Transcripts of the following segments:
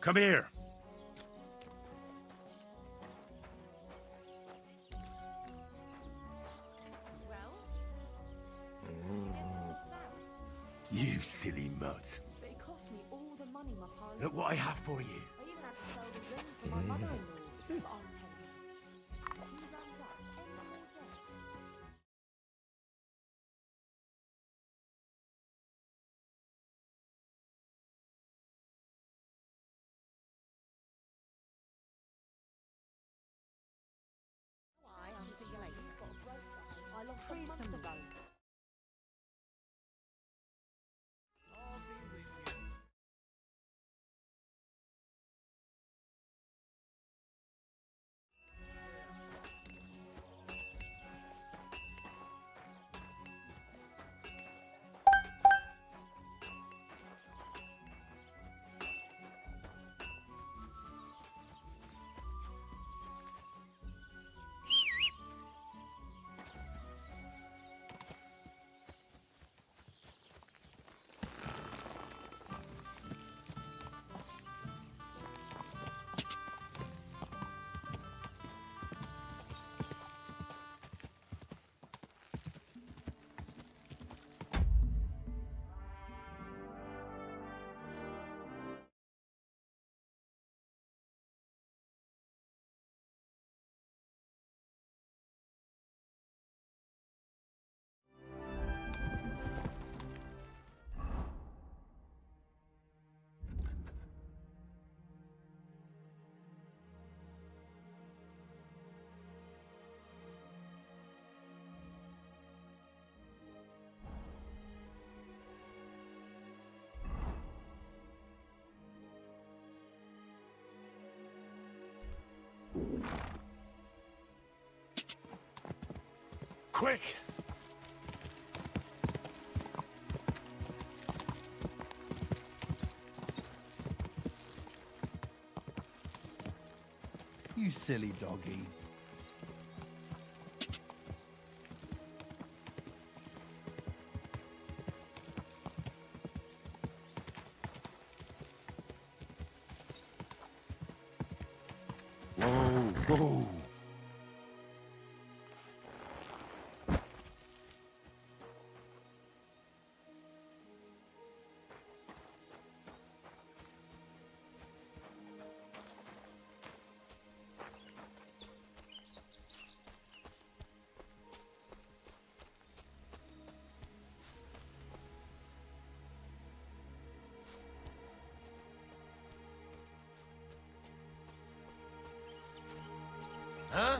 Come here. Well, You silly mutt. but it cost me all the money my pa Look what I have for you. I even had to sell the ring for my mother-in-law. But I'll tell you, if he runs up any more debts, I'll see you later. He's got a brochure I lost a month ago. Quick! You silly doggy. Whoa, whoa. Huh?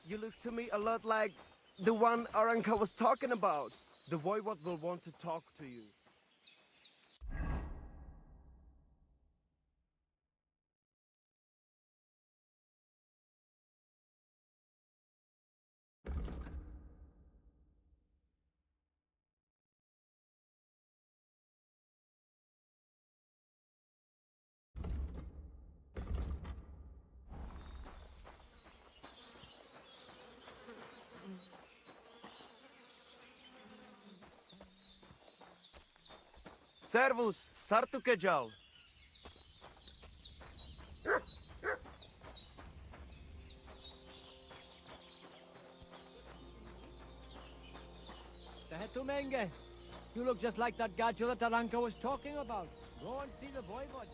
You look to me a lot like the one Aranka was talking about. The voivod will want to talk to you. Servus, sartu keđal. Tumenge, you look just like that gadget that Taranka was talking about. Go and see the voivod.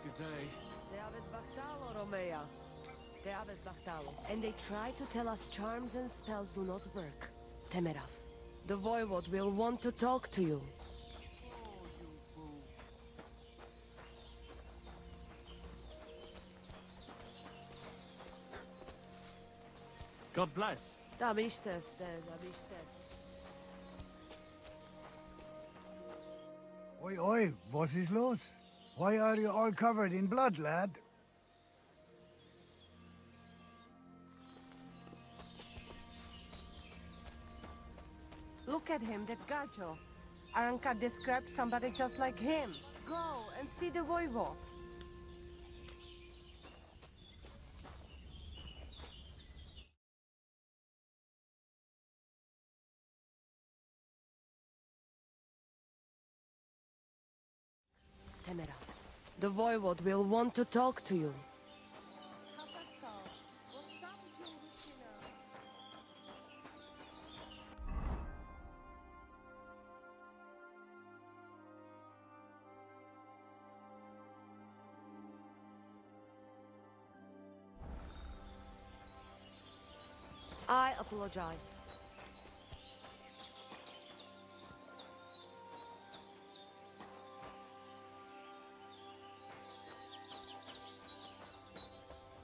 Good day. And they try to tell us charms and spells do not work. Temerav, the voivod will want to talk to you. God bless. Da bist es, da bist es. Oi, oi, was is los? Why are you all covered in blood, lad? Look at him, that gajo. Aranka described somebody just like him. Go and see the voivod. Temerav, the voivod will want to talk to you. I apologize.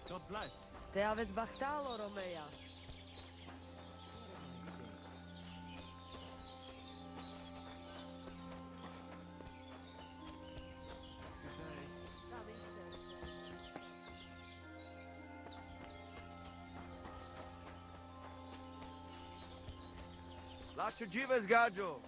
God bless. Te aveți bahtalo, Romea. Laću džives, gađo.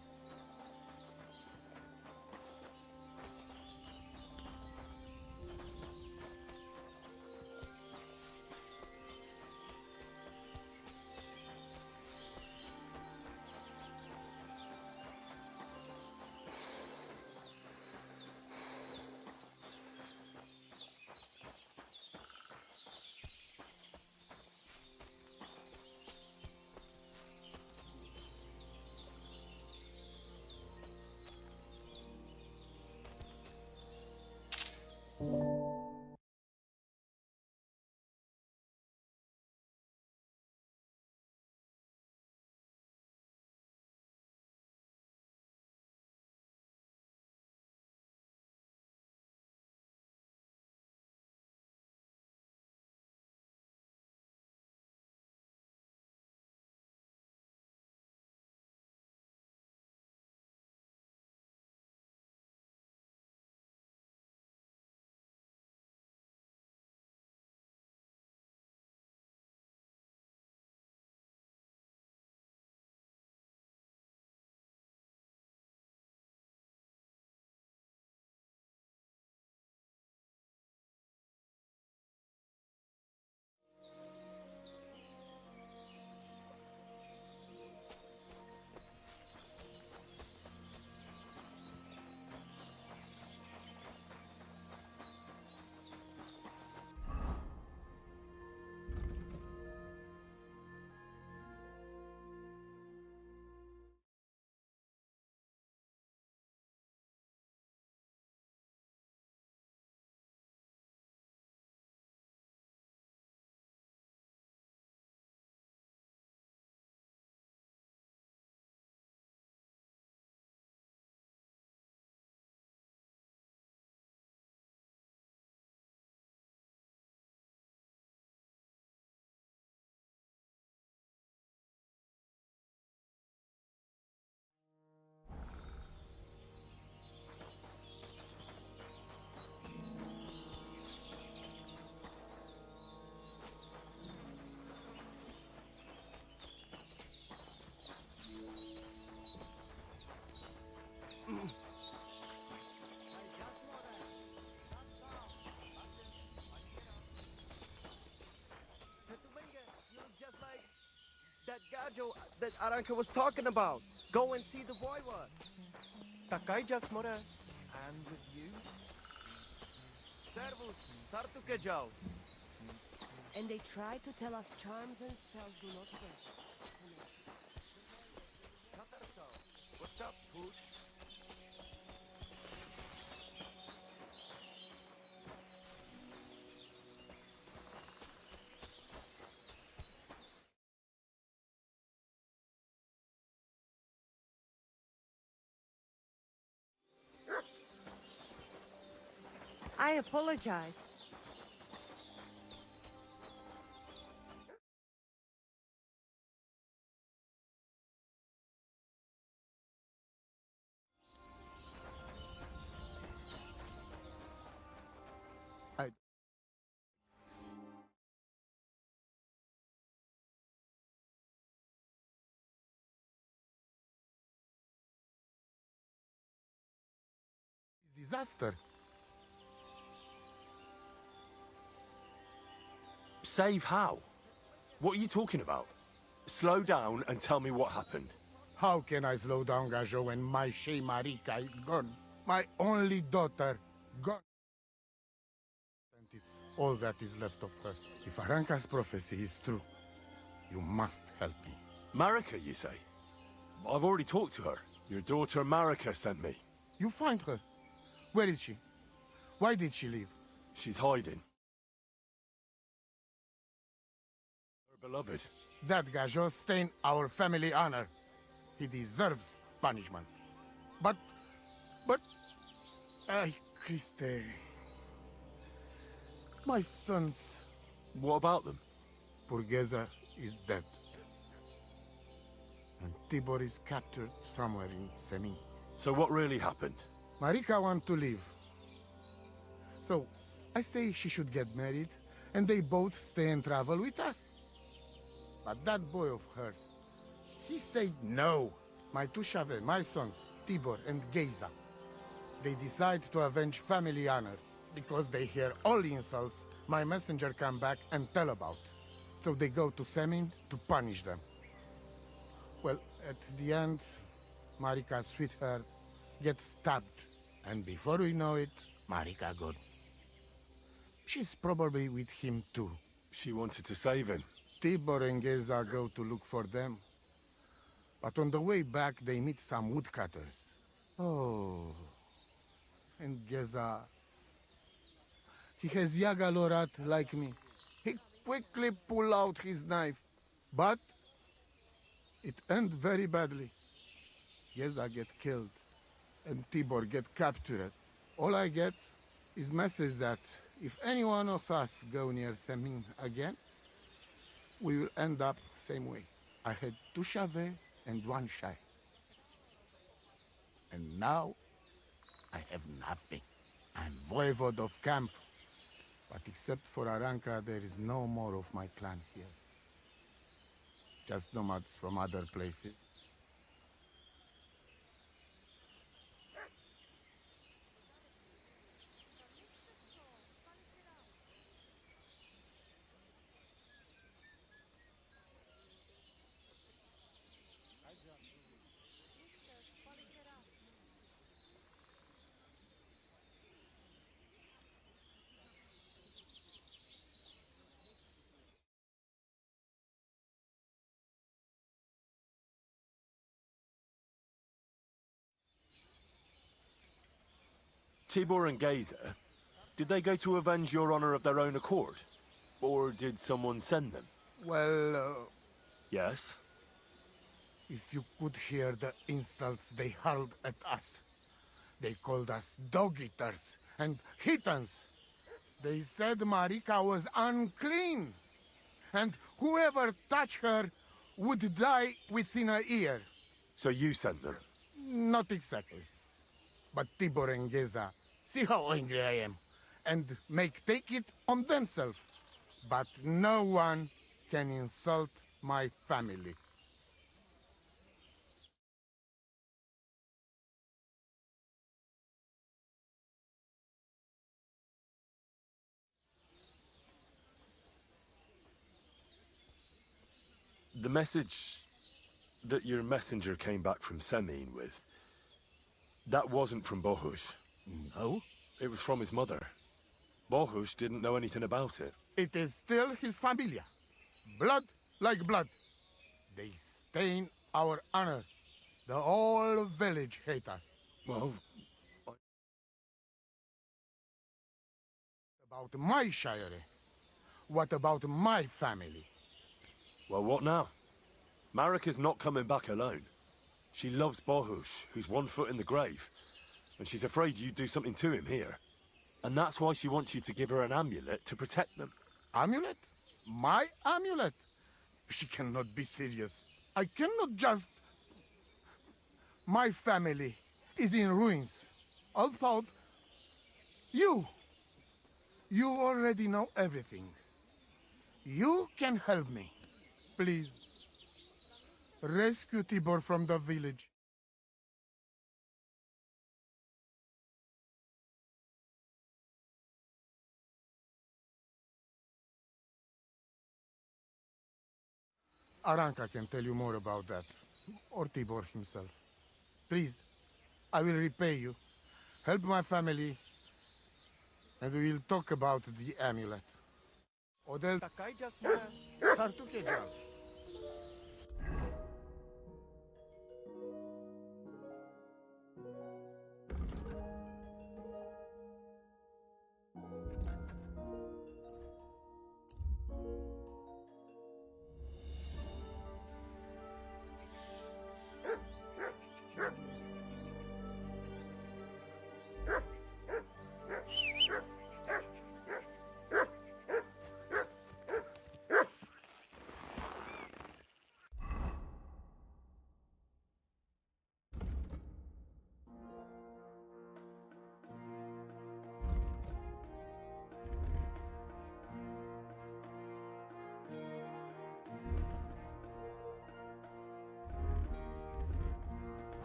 Gajo that Aranka was talking about. Go and see the voivod. Takaj Jasmora. And with you? Servus, Sartuke Jau. And they try to tell us charms and spells do not work. What's up, Pooch? I apologize. Disaster. Save how? What are you talking about? Slow down and tell me what happened. How can I slow down, Gajo, when my Shea Marika is gone? My only daughter, gone. And it's all that is left of her. If Aranka's prophecy is true, you must help me. Marika, you say? I've already talked to her. Your daughter Marika sent me. You find her. Where is she? Why did she leave? She's hiding. Her beloved. That Gajo stained our family honor. He deserves punishment. But... Ay, Christe... My sons... What about them? Burgheza is dead. And Tibor is captured somewhere in Semin. So what really happened? Marika wants to leave. So, I say she should get married, and they both stay and travel with us. But that boy of hers, he said no. My two Chave, my sons, Tibor and Geza, they decide to avenge family honor, because they hear all the insults my messenger come back and tell about. So they go to Semin to punish them. Well, at the end, Marika's sweetheart gets stabbed. And before we know it, Marika gone. She's probably with him too. She wanted to save him. Tibor and Geza go to look for them. But on the way back, they meet some woodcutters. Oh. And Geza... He has Yaga Lorat like me. He quickly pull out his knife. But... it end very badly. Geza get killed. And Tibor get captured. All I get is message that if any one of us go near Semin again, we will end up same way. I had two Chave and one Shai. And now, I have nothing. I'm voivod of camp. But except for Aranka, there is no more of my clan here. Just nomads from other places. Tibor and Geza, did they go to avenge your honor of their own accord? Or did someone send them? Well, Yes? if you could hear the insults they hurled at us. They called us dog-eaters and hitans. They said Marika was unclean. And whoever touched her would die within a year. So you sent them? Not exactly. But Tibor and Geza, see how angry I am. And take it on themselves. But no one can insult my family. The message that your messenger came back from Semine with, that wasn't from Bohush. No? It was from his mother. Bohush didn't know anything about it. It is still his familia. Blood like blood. They stain our honor. The whole village hate us. Well, About my shire. What about my family? well, what now? Marika's not coming back alone. She loves Bohush, who's 1 foot in the grave. And she's afraid you'd do something to him here. And that's why she wants you to give her an amulet to protect them. Amulet? My amulet? She cannot be serious. I cannot just... My family is in ruins. Although... You already know everything. You can help me. Please. Rescue Tibor from the village. Aranka can tell you more about that. Or Tibor himself. Please, I will repay you. Help my family. And we will talk about the amulet. Odel takay jasma. Sartu ke jal.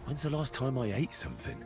When's the last time I ate something?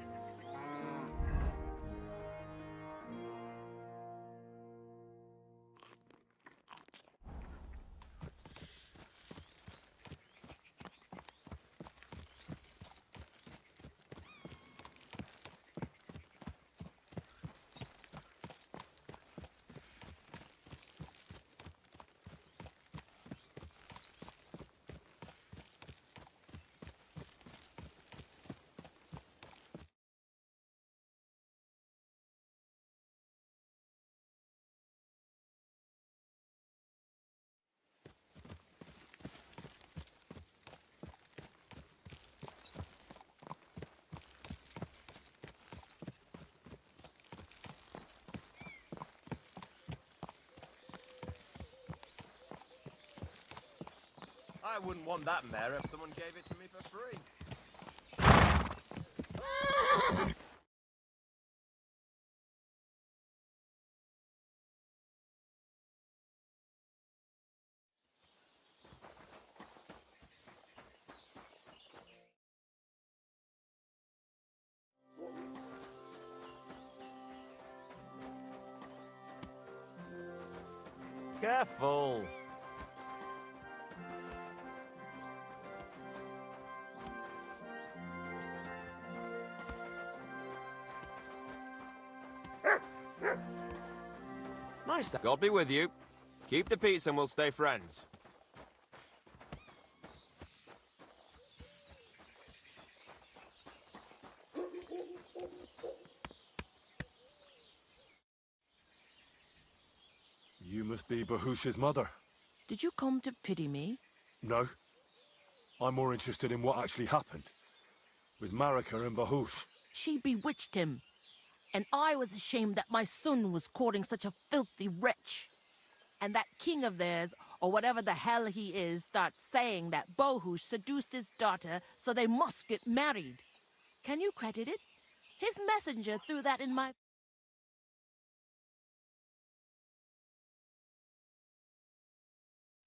I wouldn't want that mare if someone gave it to me for free. Careful! Nice. God be with you. Keep the peace and we'll stay friends. You must be Bahush's mother. Did you come to pity me? No. I'm more interested in what actually happened. With Marika and Bahush. She bewitched him. And I was ashamed that my son was courting such a filthy wretch. And that king of theirs, or whatever the hell he is, starts saying that Bohush seduced his daughter, so they must get married. Can you credit it? His messenger threw that in my...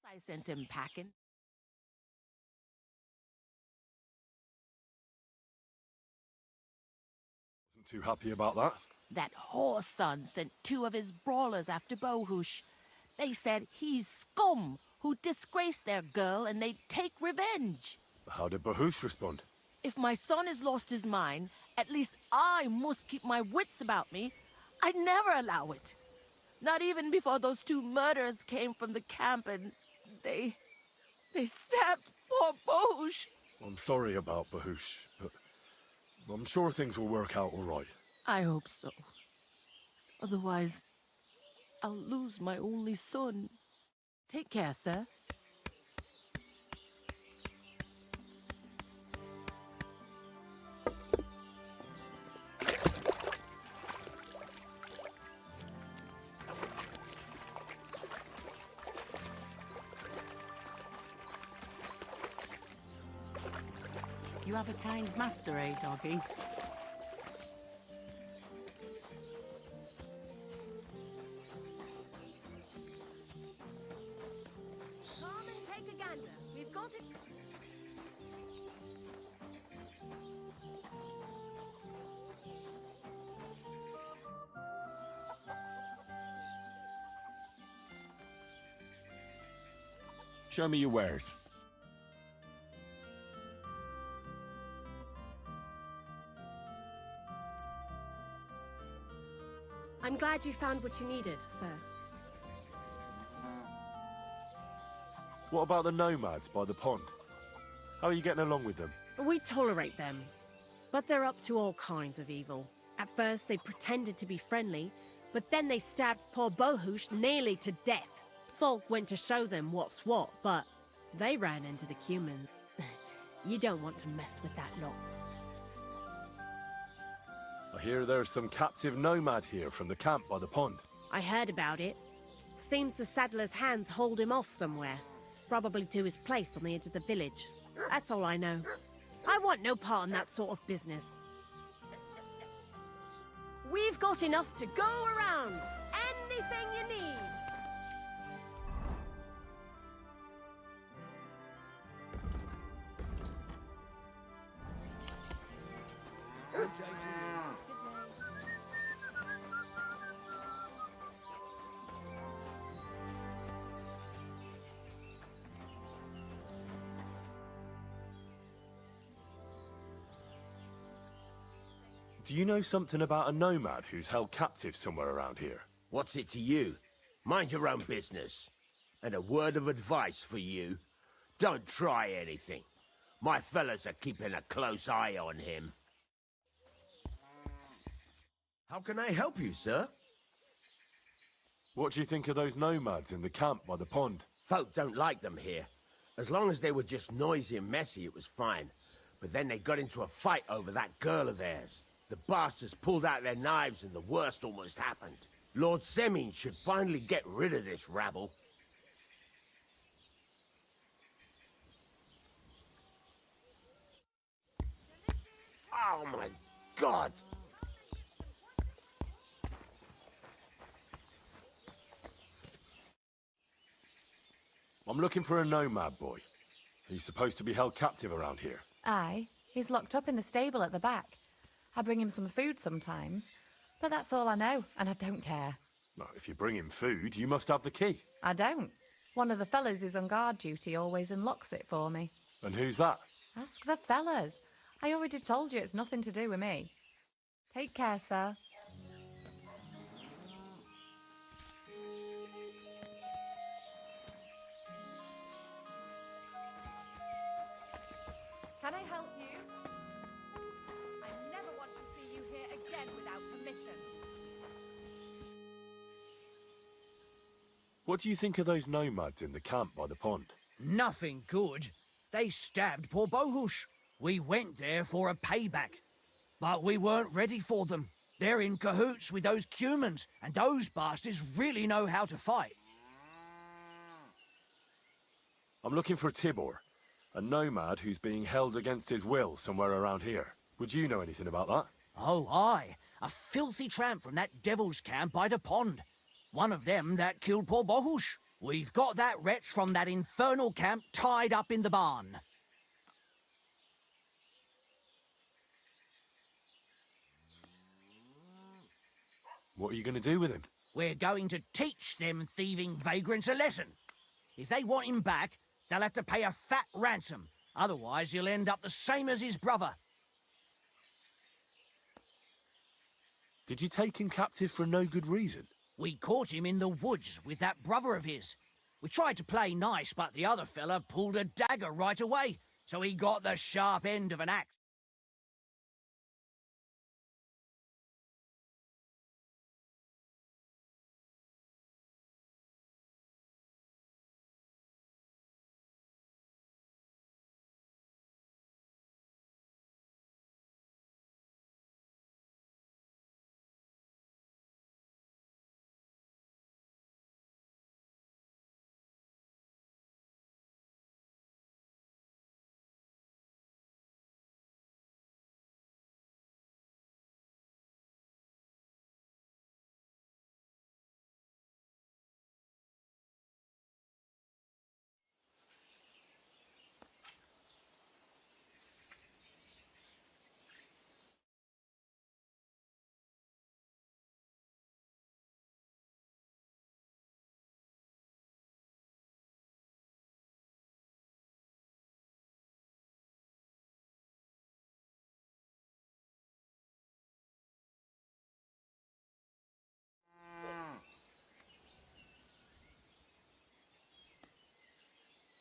I sent him packing. Wasn't too happy about that. That whore's son sent 2 of his brawlers after Bohush. They said he's scum who disgraced their girl and they'd take revenge. How did Bahush respond? If my son has lost his mind, at least I must keep my wits about me. I'd never allow it. Not even before those two murderers came from the camp and they stabbed poor Bahush. I'm sorry about Bahush, but I'm sure things will work out all right. I hope so. Otherwise, I'll lose my only son. Take care, sir. You have a kind master, eh, doggy? Come and take a gander. We've got it. Show me your wares. I'm glad you found what you needed, sir. What about the nomads by the pond? How are you getting along with them? We tolerate them, but they're up to all kinds of evil. At first, they pretended to be friendly, but then they stabbed poor Bahush nearly to death. Folk went to show them what's what, but they ran into the humans. You don't want to mess with that lot. I hear there's some captive nomad here from the camp by the pond. I heard about it. Seems the saddler's hands hold him off somewhere. Probably to his place on the edge of the village. That's all I know. I want no part in that sort of business. We've got enough to go around. Anything you need. Do you know something about a nomad who's held captive somewhere around here? What's it to you? Mind your own business. And a word of advice for you. Don't try anything. My fellas are keeping a close eye on him. How can I help you, sir? What do you think of those nomads in the camp by the pond? Folk don't like them here. As long as they were just noisy and messy, it was fine. But then they got into a fight over that girl of theirs. The bastards pulled out their knives and the worst almost happened. Lord Semin should finally get rid of this rabble. Oh my God! I'm looking for a nomad boy. He's supposed to be held captive around here. Aye, he's locked up in the stable at the back. I bring him some food sometimes, but that's all I know, and I don't care. Well, if you bring him food, you must have the key. I don't. One of the fellas who's on guard duty always unlocks it for me. And who's that? Ask the fellas. I already told you it's nothing to do with me. Take care, sir. Can I help you? I never want to see you here again without permission. What do you think of those nomads in the camp by the pond? Nothing good. They stabbed poor Bahush. We went there for a payback, but we weren't ready for them. They're in cahoots with those humans, and those bastards really know how to fight. I'm looking for Tibor, a nomad who's being held against his will somewhere around here. Would you know anything about that? Oh, aye. A filthy tramp from that devil's camp by the pond. One of them that killed poor Bahush. We've got that wretch from that infernal camp tied up in the barn. What are you going to do with him? We're going to teach them thieving vagrants a lesson. If they want him back, they'll have to pay a fat ransom. Otherwise, he'll end up the same as his brother. Did you take him captive for no good reason? We caught him in the woods with that brother of his. We tried to play nice, but the other fella pulled a dagger right away, so he got the sharp end of an axe.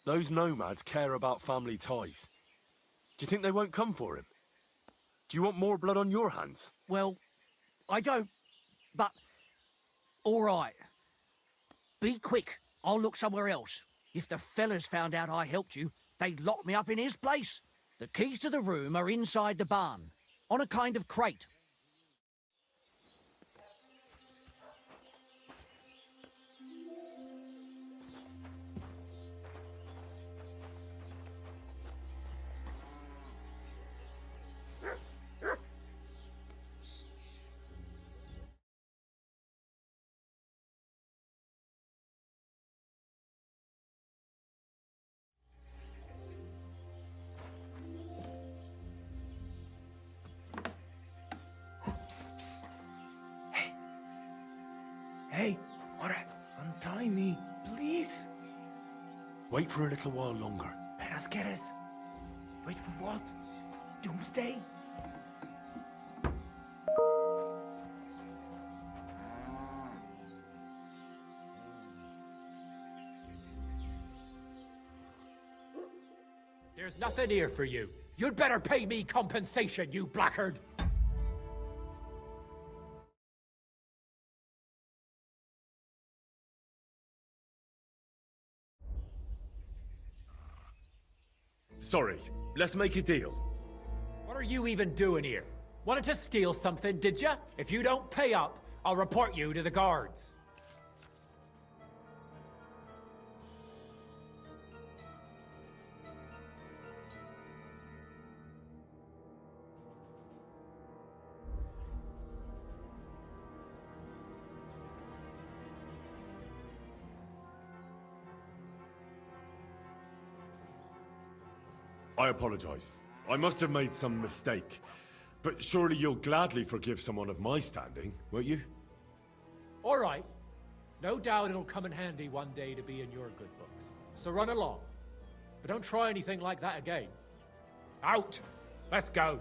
Those nomads care about family ties. Do you think they won't come for him? Do you want more blood on your hands? Well, I don't, but... all right. Be quick. I'll look somewhere else. If the fellas found out I helped you, they'd lock me up in his place. The keys to the room are inside the barn, on a kind of crate. Hey, alright, untie me, please. Wait for a little while longer. Perasqueres. Wait for what? Doomsday? There's nothing here for you. You'd better pay me compensation, you blackguard! Sorry, let's make a deal. What are you even doing here? Wanted to steal something, did ya? If you don't pay up, I'll report you to the guards. I apologize. I must have made some mistake. But surely you'll gladly forgive someone of my standing, won't you? All right. No doubt it'll come in handy one day to be in your good books. So run along. But don't try anything like that again. Out! Let's go.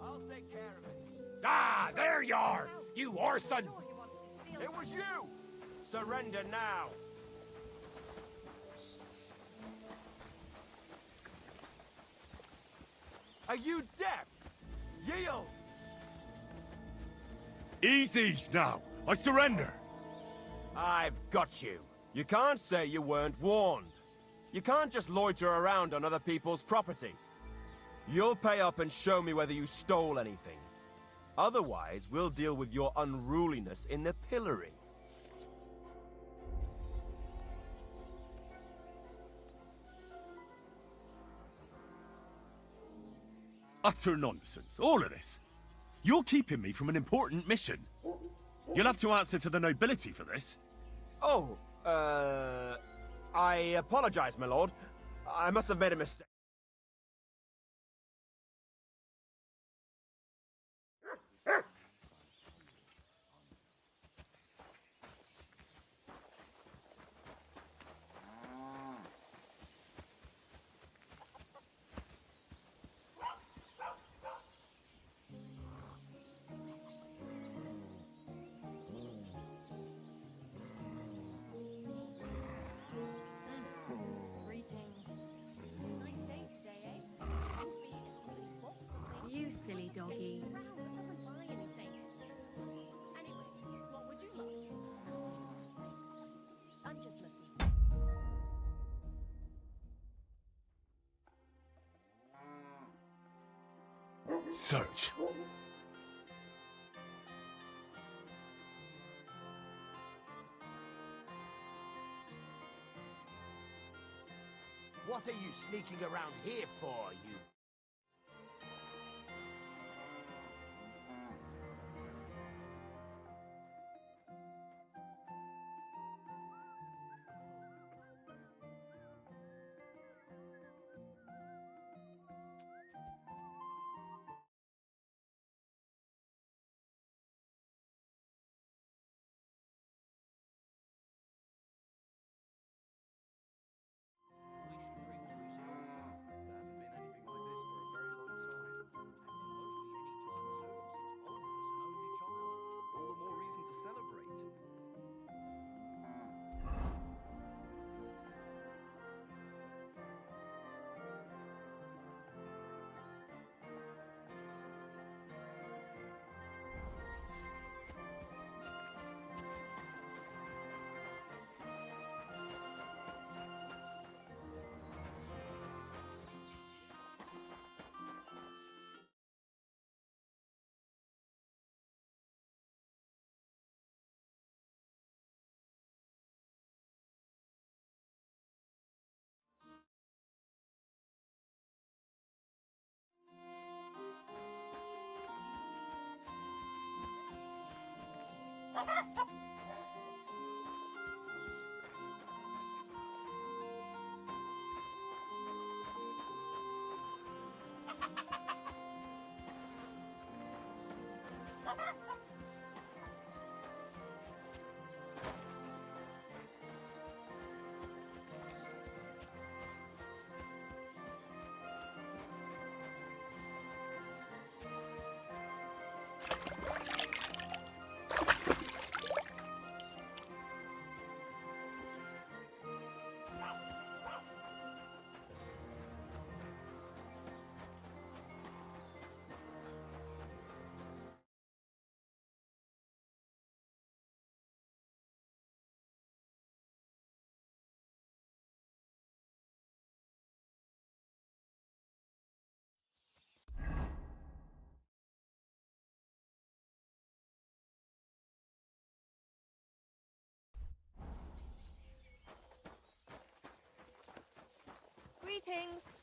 I'll take care of it. Ah, there you are! You arson! It was you! Surrender now! Are you deaf? Yield! Easy now! I surrender! I've got you. You can't say you weren't warned. You can't just loiter around on other people's property. You'll pay up and show me whether you stole anything. Otherwise, we'll deal with your unruliness in the pillory. Utter nonsense, all of this. You're keeping me from an important mission. You'll have to answer to the nobility for this. Oh, I apologize, my lord. I must have made a mistake. You silly doggy. I'm just looking. Search. What are you sneaking around here for, you? Greetings.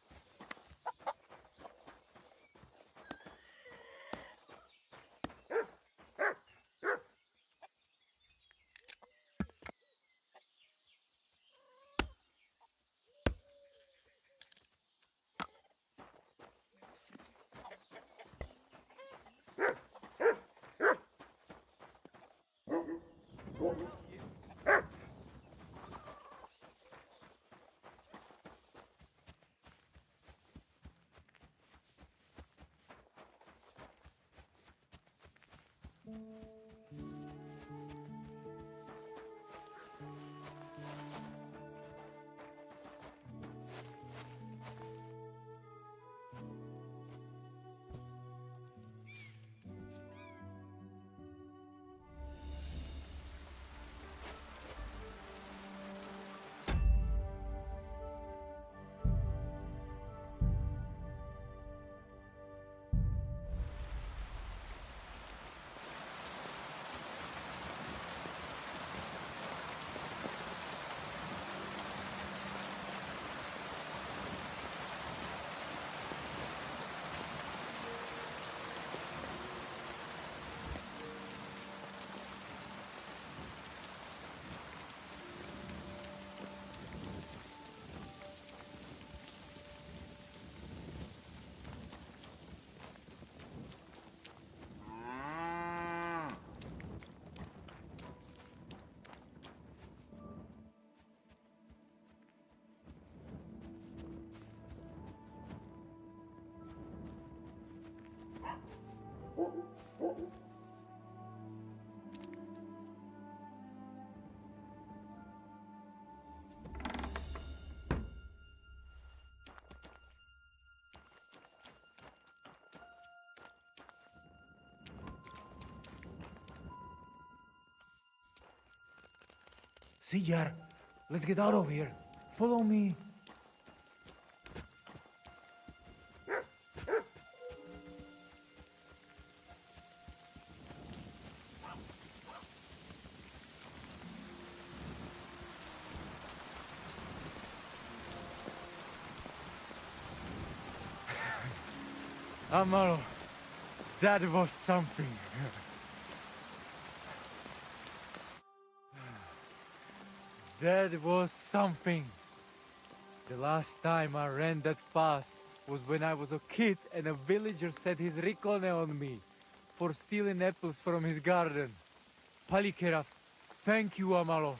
Sijar, let's get out of here. Follow me. Amaro, that was something. That was something. The last time I ran that fast was when I was a kid and a villager set his ricone on me for stealing apples from his garden. Palikeraf, thank you, Amalo.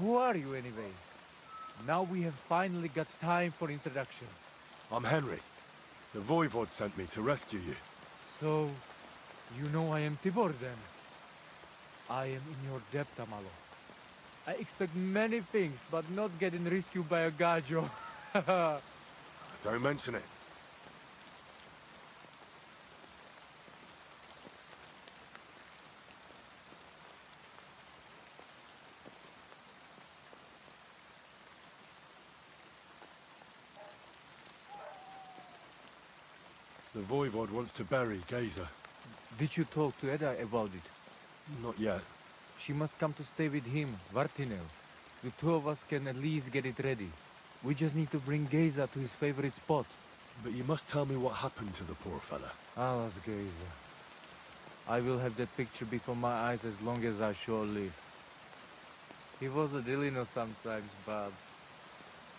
Who are you anyway? Now we have finally got time for introductions. I'm Henry. The Voivod sent me to rescue you. So, you know I am Tibor then? I am in your debt, Amalo. I expect many things, but not getting rescued by a gajo. Don't mention it. The Voivod wants to bury Geza. Did you talk to Edda about it? Not yet. She must come to stay with him, Vartinel. The two of us can at least get it ready. We just need to bring Geza to his favorite spot. But you must tell me what happened to the poor fella. Alas, Geza. I will have that picture before my eyes as long as I shall live. He was a Delino sometimes, but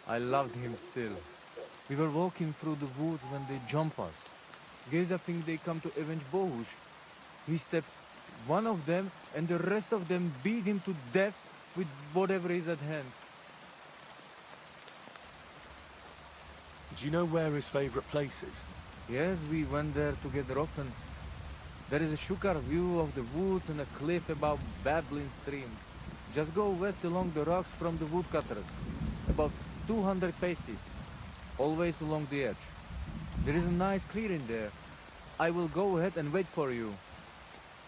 I loved him still. We were walking through the woods when they jump us. Geza think they come to avenge Bohush. He stepped one of them, and the rest of them beat him to death with whatever is at hand. Do you know where his favorite place is? Yes, we went there together often. There is a shukar view of the woods and a cliff above babbling stream. Just go west along the rocks from the woodcutters. About 200 paces. Always along the edge. There is a nice clearing there. I will go ahead and wait for you.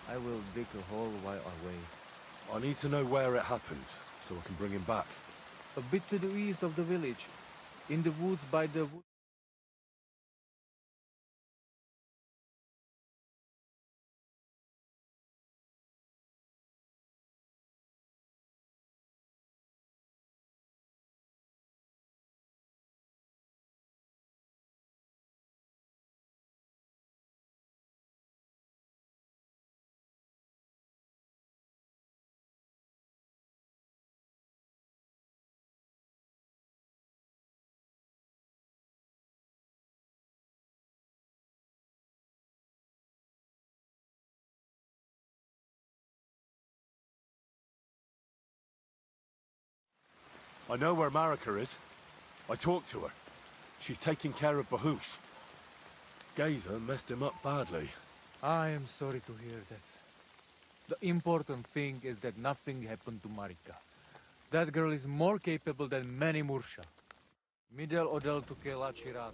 I will dig a hole while I wait. I need to know where it happened, so I can bring him back. A bit to the east of the village. In the woods by the wood. I know where Marika is. I talked to her. She's taking care of Bahush. Geza messed him up badly. I am sorry to hear that. The important thing is that nothing happened to Marika. That girl is more capable than many Mursha. Midel odel tu Kelachirat.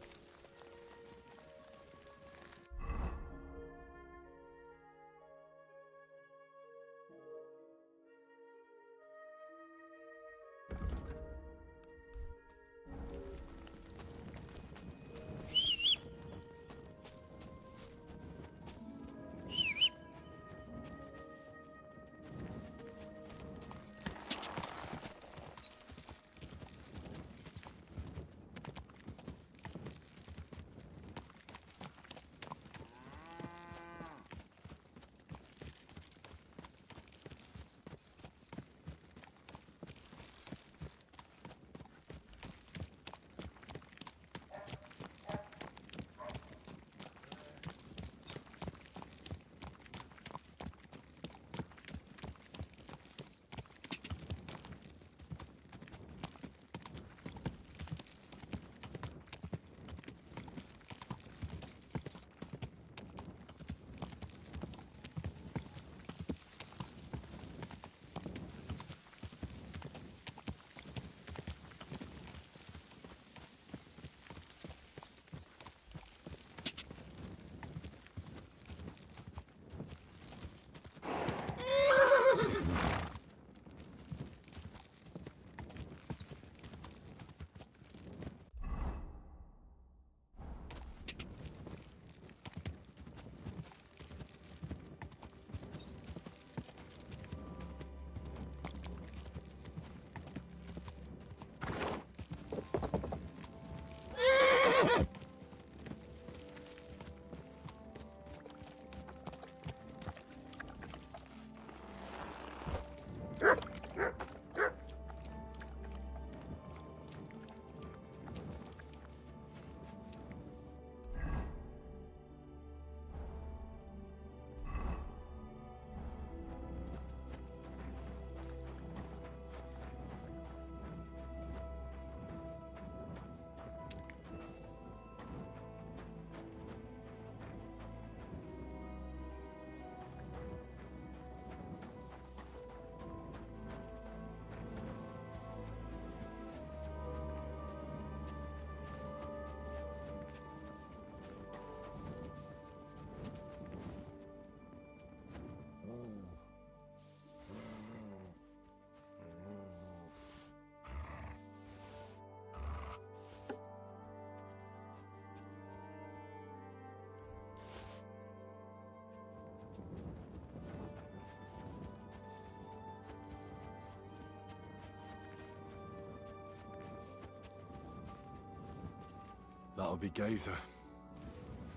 That'll be Gazer.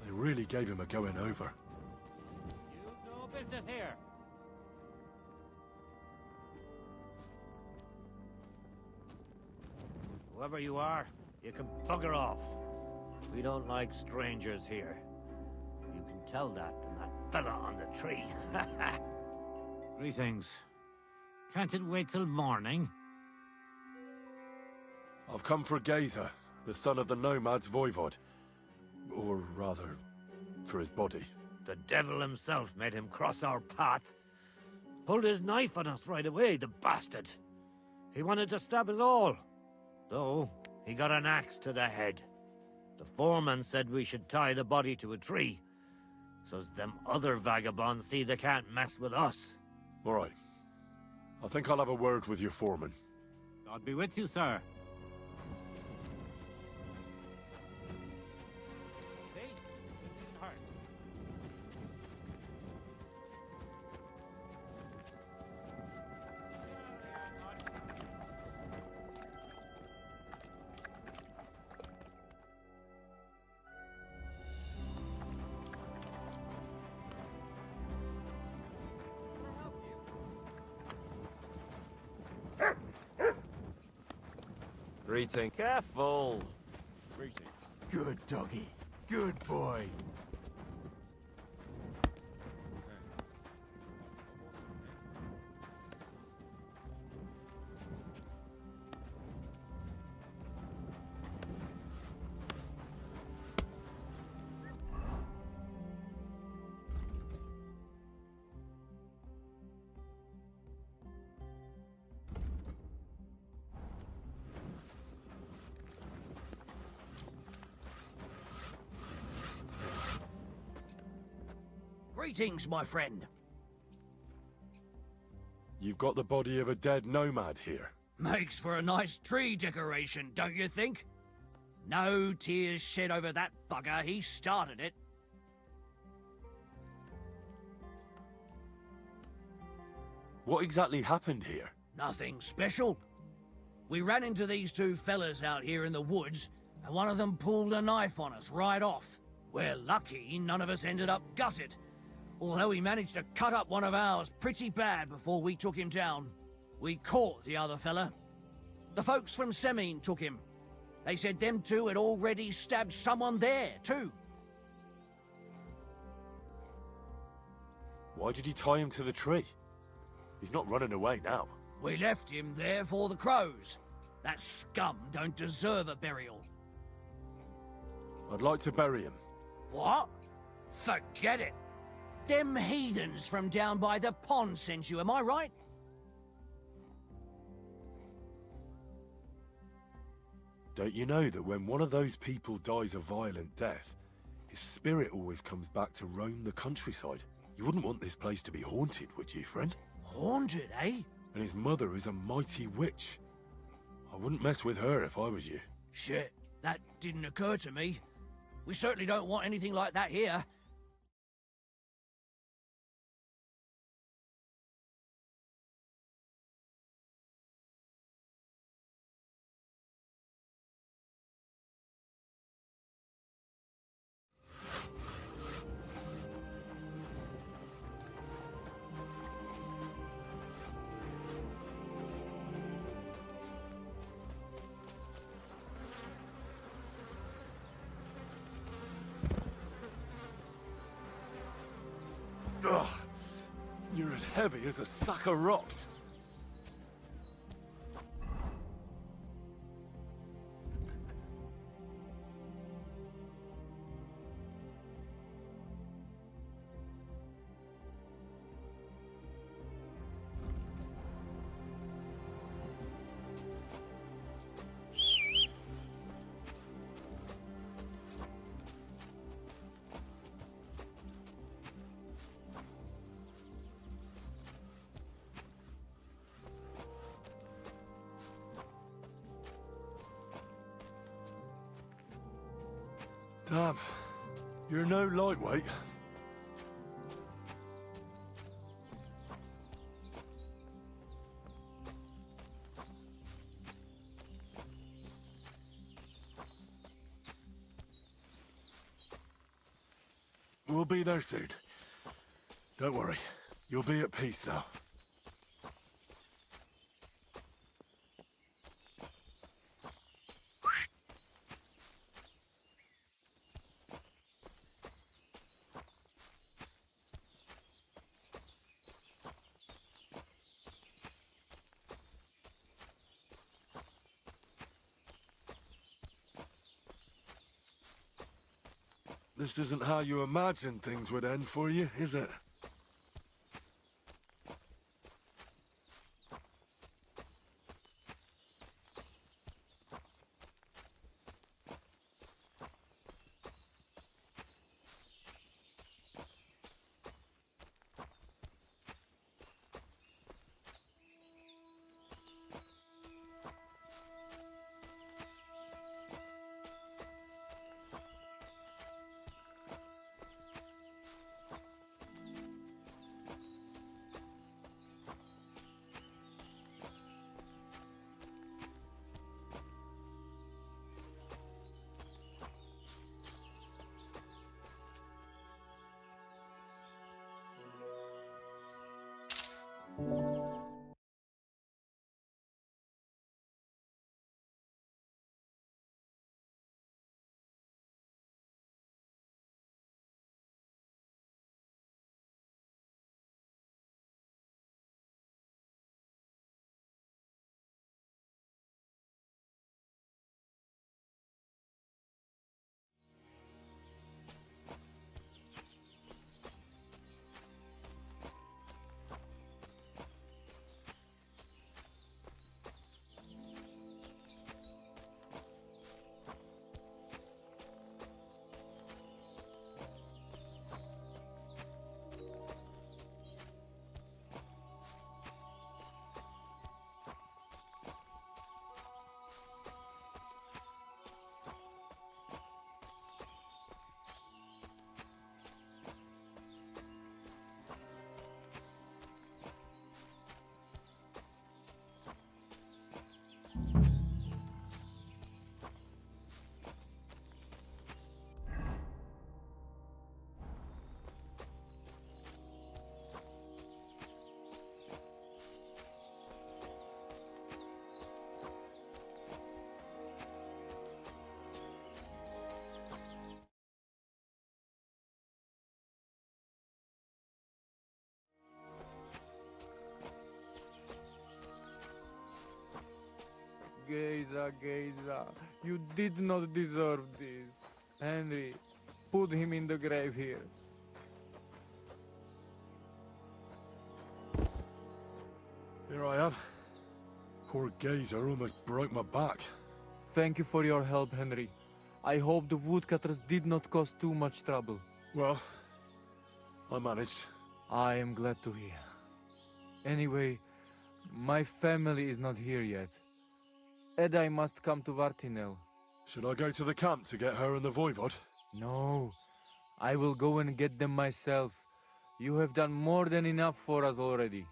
They really gave him a going over. You've no business here. Whoever you are, you can bugger off. We don't like strangers here. You can tell that from that fella on the tree. Greetings. Can't it wait till morning? I've come for Gazer, the son of the nomad's voivod. Or rather, for his body. The devil himself made him cross our path. Pulled his knife on us right away, the bastard. He wanted to stab us all. Though, he got an axe to the head. The foreman said we should tie the body to a tree, so's them other vagabonds see they can't mess with us. All right. I think I'll have a word with your foreman. God be with you, sir. Greeting. Careful. Greeting. Good doggy. Good boy. Greetings, my friend. You've got the body of a dead nomad here. Makes for a nice tree decoration, don't you think? No tears shed over that bugger. He started it. What exactly happened here? Nothing special. We ran into these two fellas out here in the woods, and one of them pulled a knife on us right off. We're lucky none of us ended up gutted, although he managed to cut up one of ours pretty bad before we took him down. We caught the other fella. The folks from Semine took him. They said them two had already stabbed someone there, too. Why did he tie him to the tree? He's not running away now. We left him there for the crows. That scum don't deserve a burial. I'd like to bury him. What? Forget it. Them heathens from down by the pond sent you, am I right? Don't you know that when one of those people dies a violent death, his spirit always comes back to roam the countryside? You wouldn't want this place to be haunted, would you, friend? Haunted, eh? And his mother is a mighty witch. I wouldn't mess with her if I was you. Shit, that didn't occur to me. We certainly don't want anything like that here. Ugh! You're as heavy as a sack of rocks. Damn, you're no lightweight. We'll be there soon. Don't worry. You'll be at peace now. This isn't how you imagined things would end for you, is it? Geza, Geza, you did not deserve this. Henry, put him in the grave here. Here I am. Poor Gazer almost broke my back. Thank you for your help, Henry. I hope the woodcutters did not cause too much trouble. Well, I managed. I am glad to hear. Anyway, my family is not here yet. Edai must come to Vartinel. Should I go to the camp to get her and the voivod? No, I will go and get them myself. You have done more than enough for us already.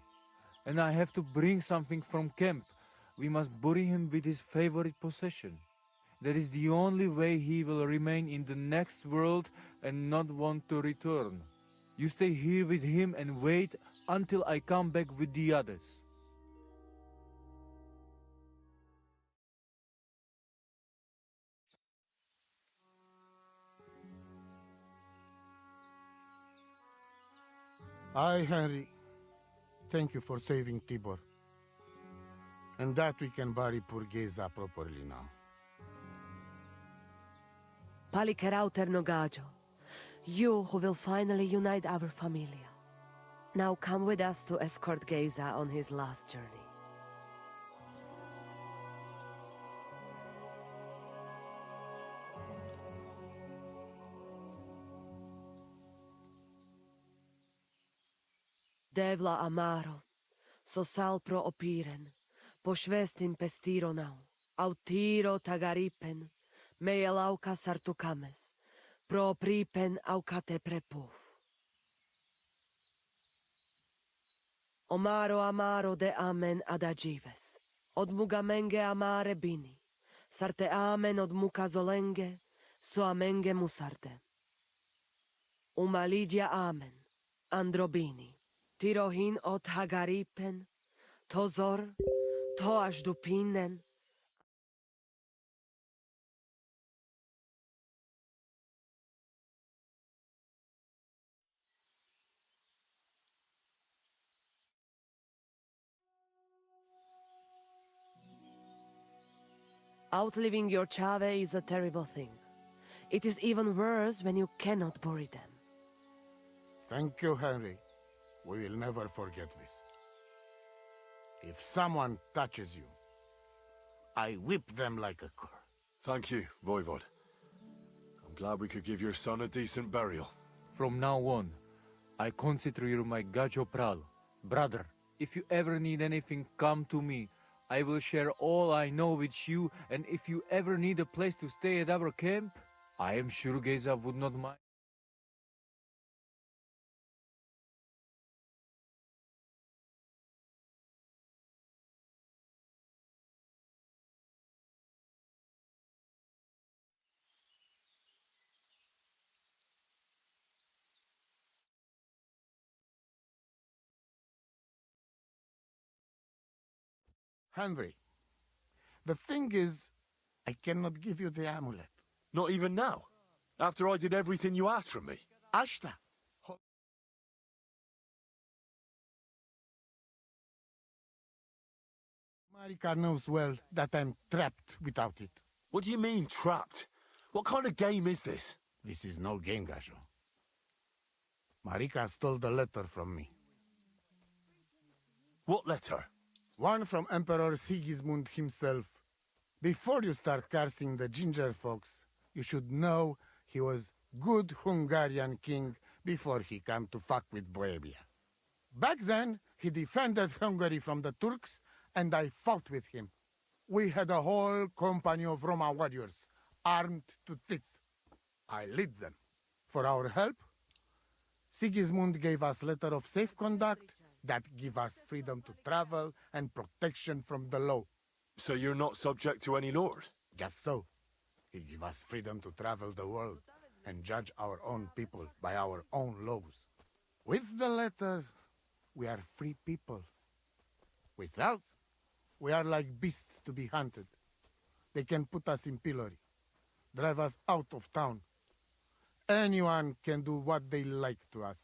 And I have to bring something from camp. We must bury him with his favorite possession. That is the only way he will remain in the next world and not want to return. You stay here with him and wait until I come back with the others. I, Henry, thank you for saving Tibor. And that we can bury poor Geza properly now. Palikerauter Nogajo, you who will finally unite our familia. Now come with us to escort Geza on his last journey. Devla amaro, so sal pro opiren, pošvestin pestironau, autiro tagaripen, meelauka sartukames, pro pripen aukate prepuf. Omaro amaro de amen adagives, od mugamenge amare bini, sarte amen od muka zolenge, so amenge musarte. Umalidia amen. Androbini. Tirohin ot hagaripen. Tozor. Toash dupinen. Outliving your chave is a terrible thing. It is even worse when you cannot bury them. Thank you, Henry. We will never forget this. If someone touches you, I whip them like a cur. Thank you, Voivod. I'm glad we could give your son a decent burial. From now on, I consider you my gajo pral. Brother, if you ever need anything, come to me. I will share all I know with you, and if you ever need a place to stay at our camp, I am sure Geza would not mind. Henry, the thing is, I cannot give you the amulet. Not even now? After I did everything you asked from me? Ashta! Marika knows well that I'm trapped without it. What do you mean, trapped? What kind of game is this? This is no game, Gajo. Marika stole the letter from me. What letter? One from Emperor Sigismund himself. Before you start cursing the ginger folks, you should know he was good Hungarian king before he came to fuck with Bohemia. Back then, he defended Hungary from the Turks, and I fought with him. We had a whole company of Roma warriors, armed to teeth. I lead them. For our help, Sigismund gave us letter of safe conduct that give us freedom to travel and protection from the law. So you're not subject to any lord? Just so. He give us freedom to travel the world and judge our own people by our own laws. With the letter, we are free people. Without, we are like beasts to be hunted. They can put us in pillory, drive us out of town. Anyone can do what they like to us.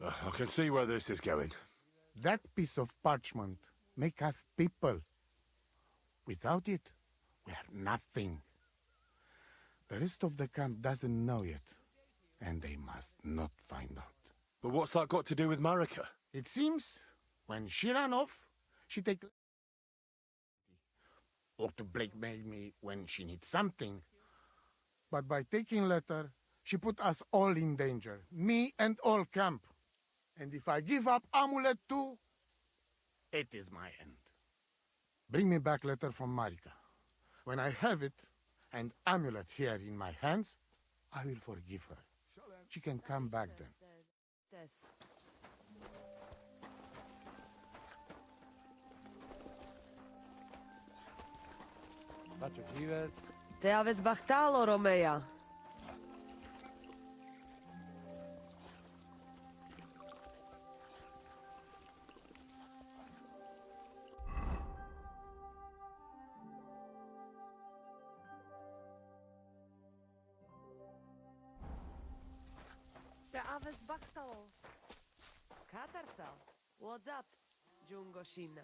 I can see where this is going. That piece of parchment make us people. Without it, we are nothing. The rest of the camp doesn't know yet, and they must not find out. But what's that got to do with Marika? It seems, when she ran off, she take... or to blackmail me when she needs something. But by taking letter, she put us all in danger, me and all camp. And if I give up amulet too, it is my end. Bring me back letter from Marika. When I have it, and amulet here in my hands, I will forgive her. She can come back then. Te aves bachtalo, Romea. Te aves bachtalo. Katarsal. What's up, Jungo Shina?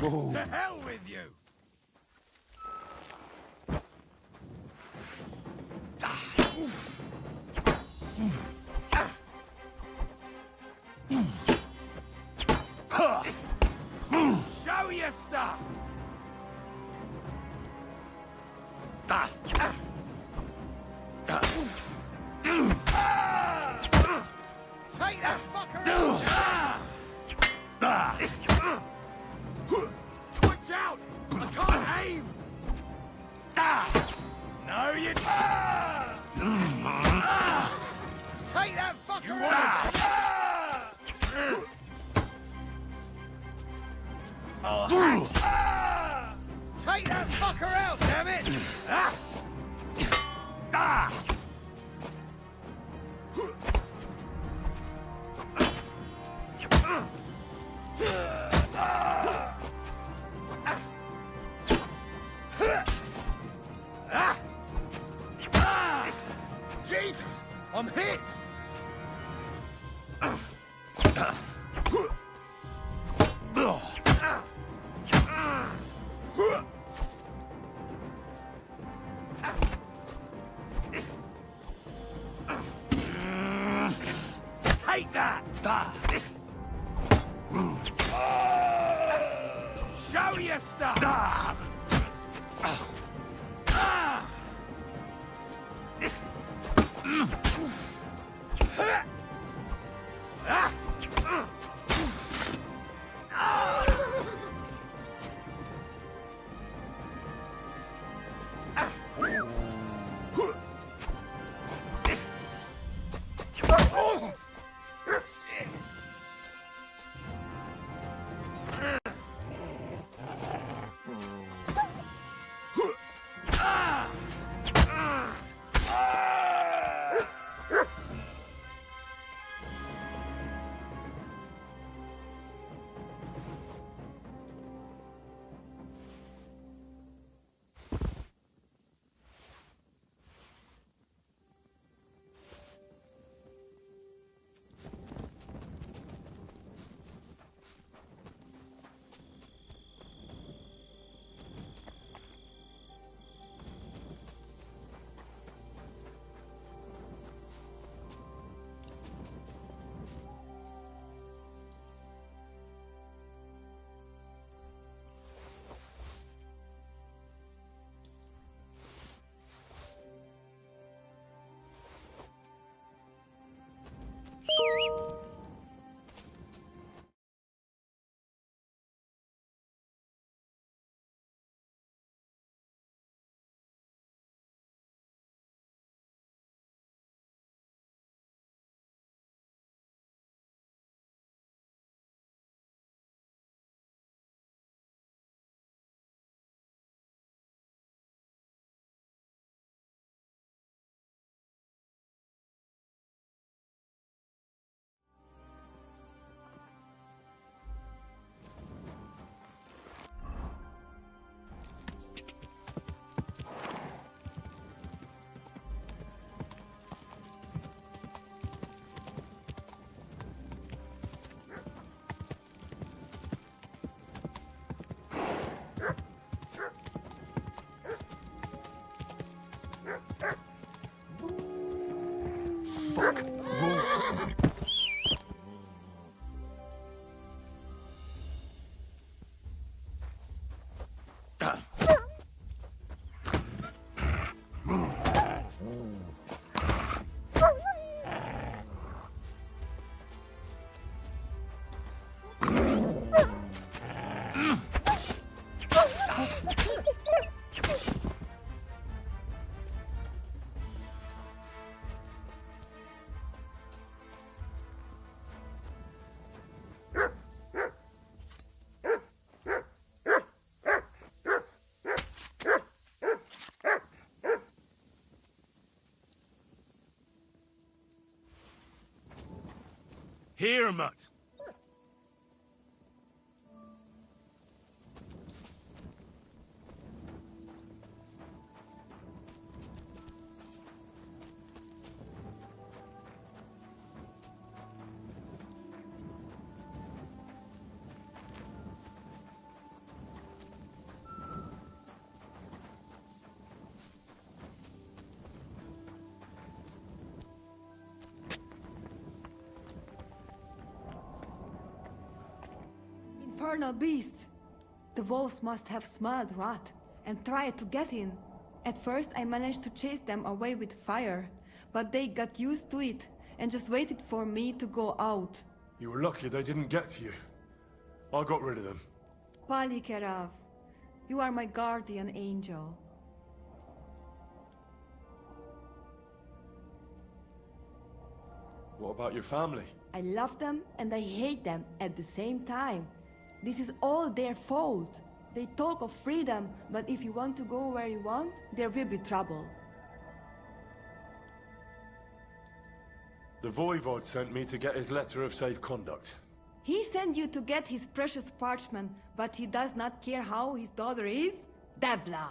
To hell with you! Show your stuff! Take that fucker out! Watch out! I can't aim! No, you... Take that fucker out! Take that fucker out, damn it! Jesus! I'm hit! Take that! Show your stuff! Here, mutt. infernal beasts! The wolves must have smelled rot and tried to get in. At first I managed to chase them away with fire, but they got used to it and just waited for me to go out. You were lucky they didn't get to you. I got rid of them. Palikerav, you are my guardian angel. What about your family? I love them and I hate them at the same time. This is all their fault. They talk of freedom, but if you want to go where you want, there will be trouble. The Voivod sent me to get his letter of safe conduct. He sent you to get his precious parchment, but he does not care how his daughter is? Devla!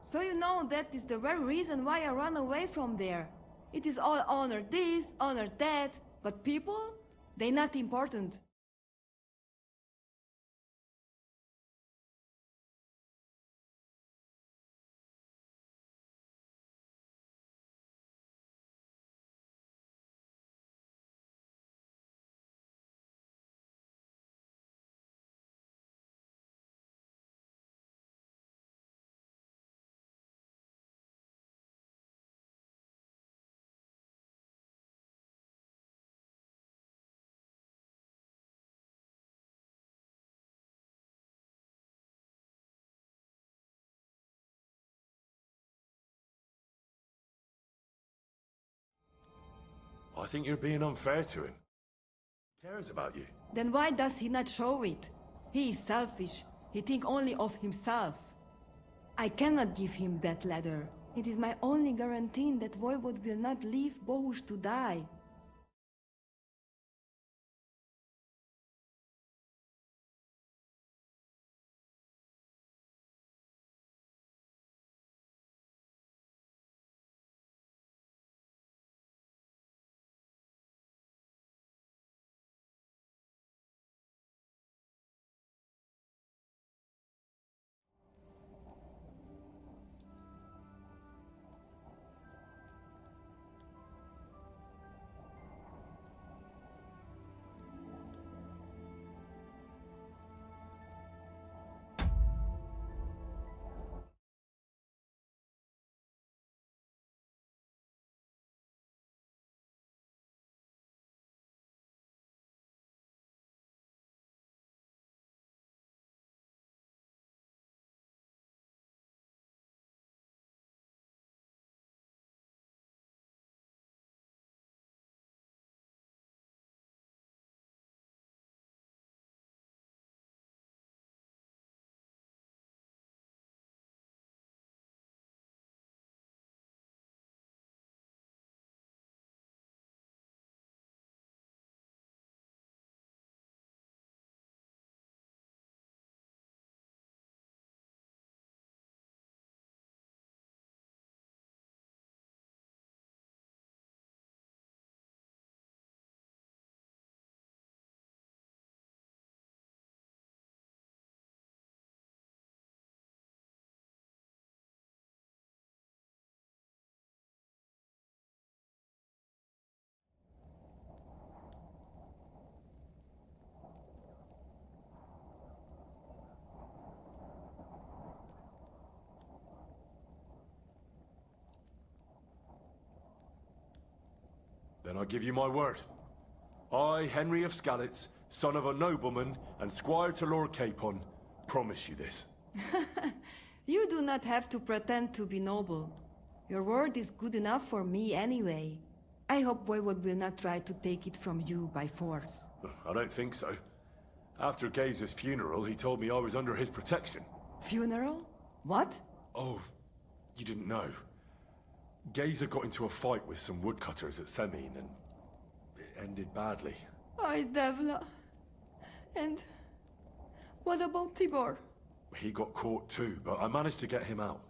So you know that is the very reason why I run away from there. It is all honor this, honor that, but people? They not important. I think you're being unfair to him. He cares about you. Then why does he not show it? He is selfish. He think only of himself. I cannot give him that letter. It is my only guarantee that Voivod will not leave Bohush to die. Then I give you my word. I, Henry of Skalitz, son of a nobleman and squire to Lord Capon, promise you this. You do not have to pretend to be noble. Your word is good enough for me anyway. I hope Voivod will not try to take it from you by force. I don't think so. After Gaze's funeral, he told me I was under his protection. Funeral? What? Oh, you didn't know. Gaze got into a fight with some woodcutters at Semin, and it ended badly. Ay, Devla. And what about Tibor? He got caught too, but I managed to get him out.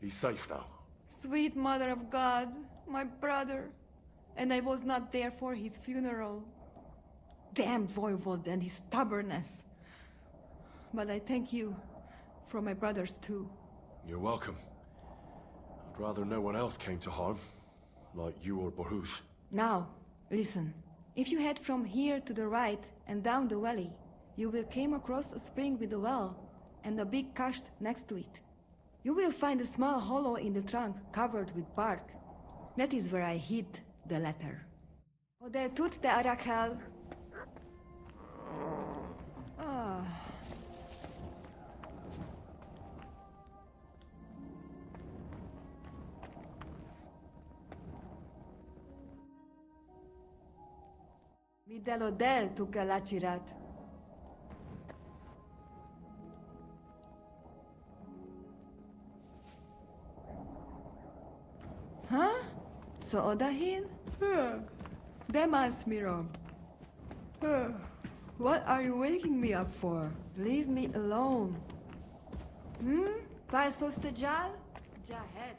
He's safe now. Sweet Mother of God, my brother. And I was not there for his funeral. Damn Voivod and his stubbornness. But I thank you for my brothers too. You're welcome. I'd rather no one else came to harm, like you or Bohush. Now, listen. If you head from here to the right and down the valley, you will come across a spring with a well and a big cache next to it. You will find a small hollow in the trunk covered with bark. That is where I hid the letter. Ode tut te Arakel. Ah. Midelodel tu galachirat. Huh? So Odahin? Demans Mirom. What are you waking me up for? Leave me alone. Pai sostejal? Jahet.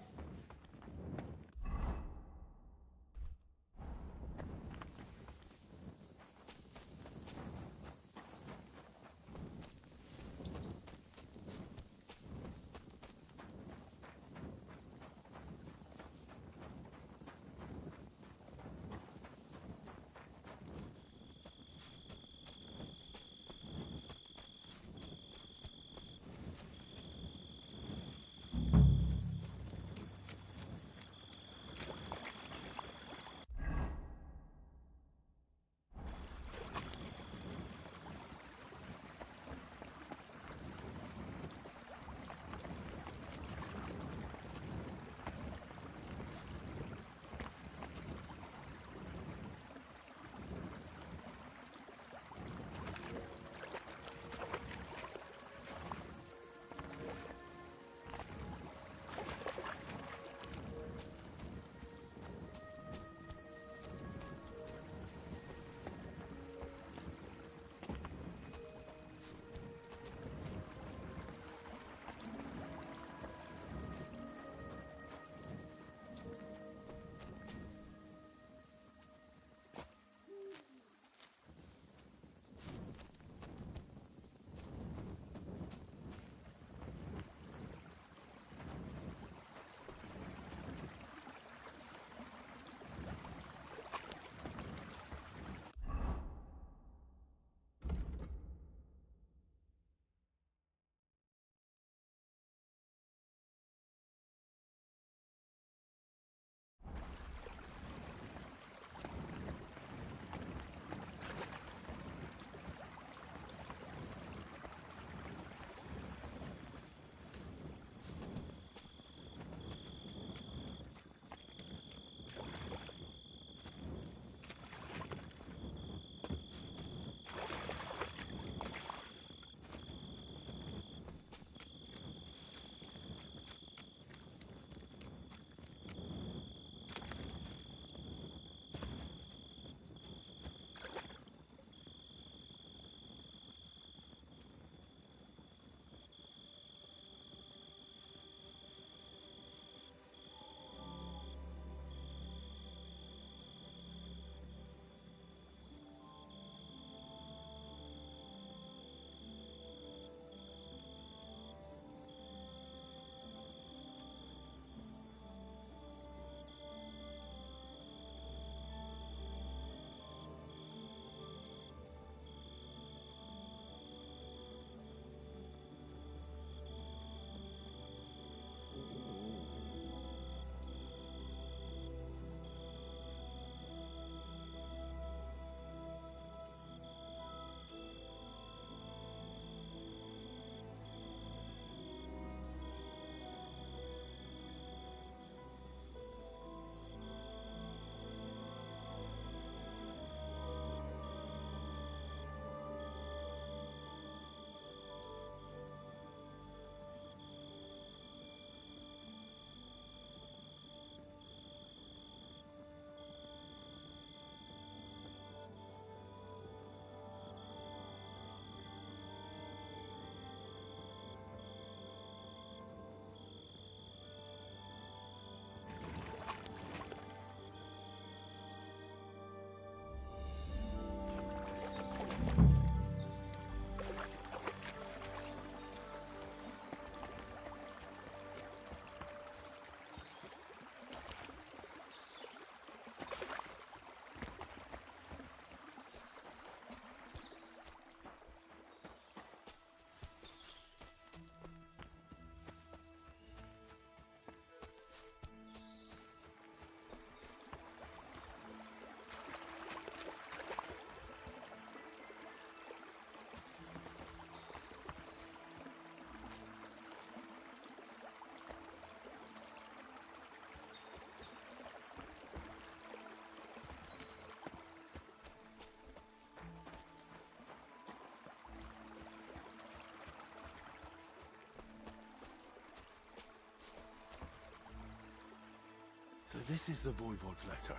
So this is the Voivode's letter.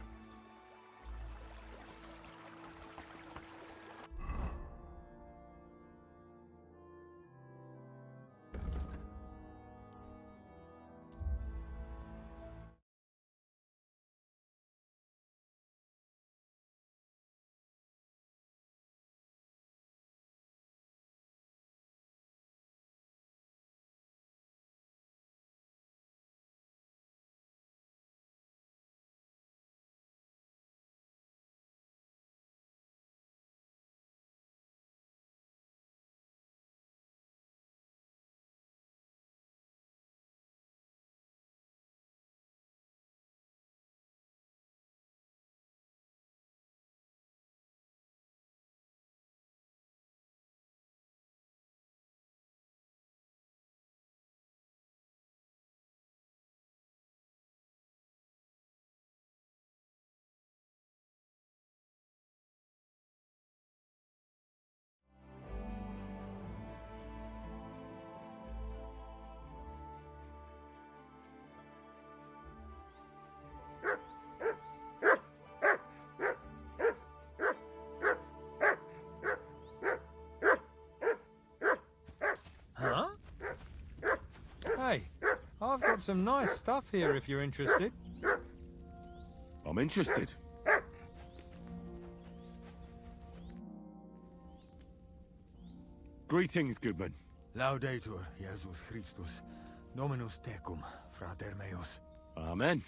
Huh? Hey, I've got some nice stuff here if you're interested. I'm interested. Greetings, goodman. Laudetur Jesus Christus, Dominus tecum, frater meus. Amen.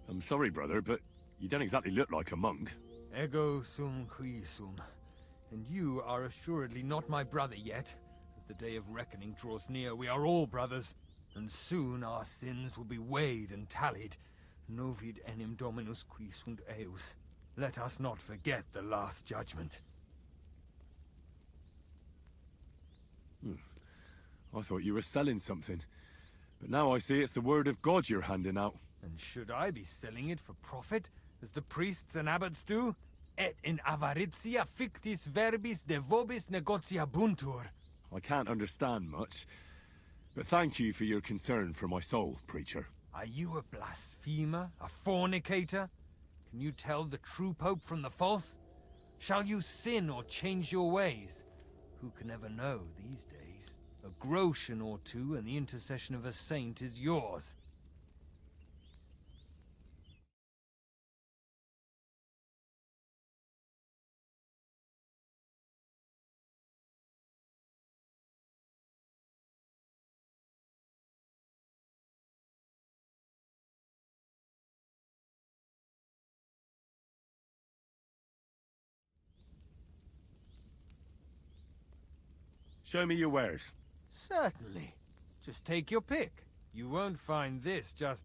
I'm sorry, brother, but you don't exactly look like a monk. Ego sum qui sum. And you are assuredly not my brother yet. As the day of reckoning draws near, we are all brothers. And soon our sins will be weighed and tallied. Novid enim Dominus qui sunt eus. Let us not forget the last judgment. I thought you were selling something. But now I see it's the word of God you're handing out. And should I be selling it for profit, as the priests and abbots do? Et in avaritia fictis verbis de vobis negociabuntur. I can't understand much, but thank you for your concern for my soul, preacher. Are you a blasphemer? A fornicator? Can you tell the true pope from the false? Shall you sin or change your ways? Who can ever know these days? A groschen or two and the intercession of a saint is yours. Show me your wares. Certainly. Just take your pick. You won't find this just...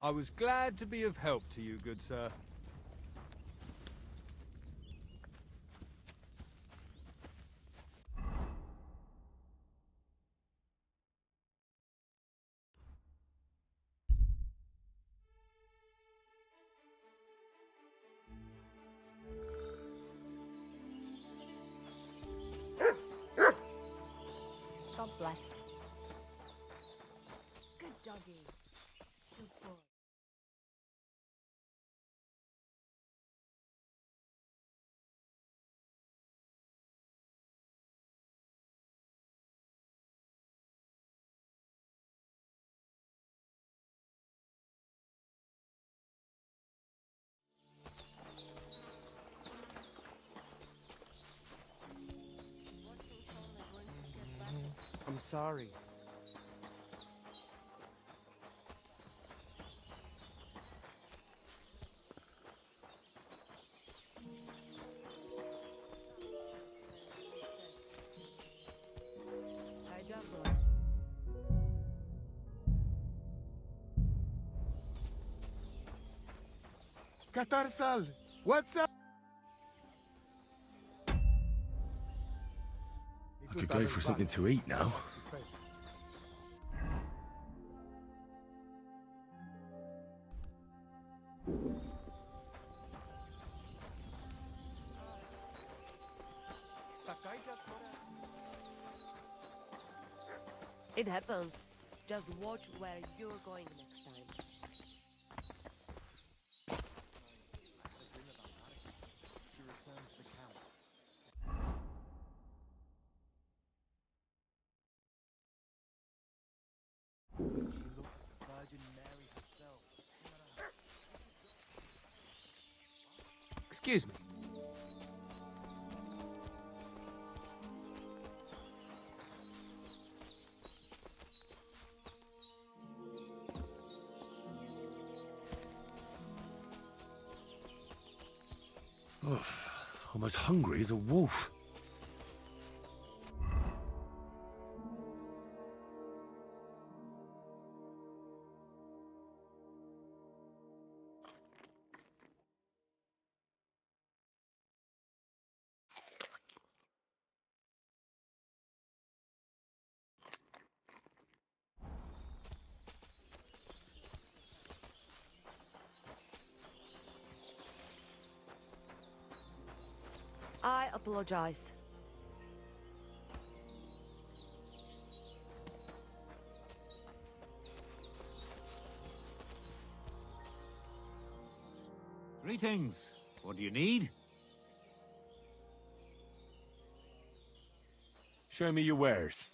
I was glad to be of help to you, good sir. God bless. Good doggy. Good boy. I'm sorry. Katarsal, what's up? I could go for something to eat now. It happens. Just watch where you're going next time. Excuse me. I'm as hungry as a wolf. I apologize. Greetings. What do you need? Show me your wares.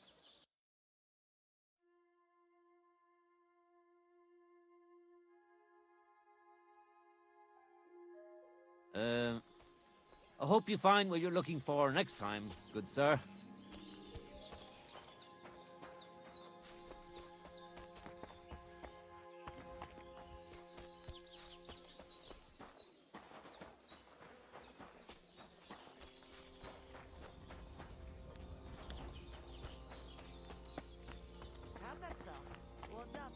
I hope you find what you're looking for next time, good sir. How's that stuff? What's up?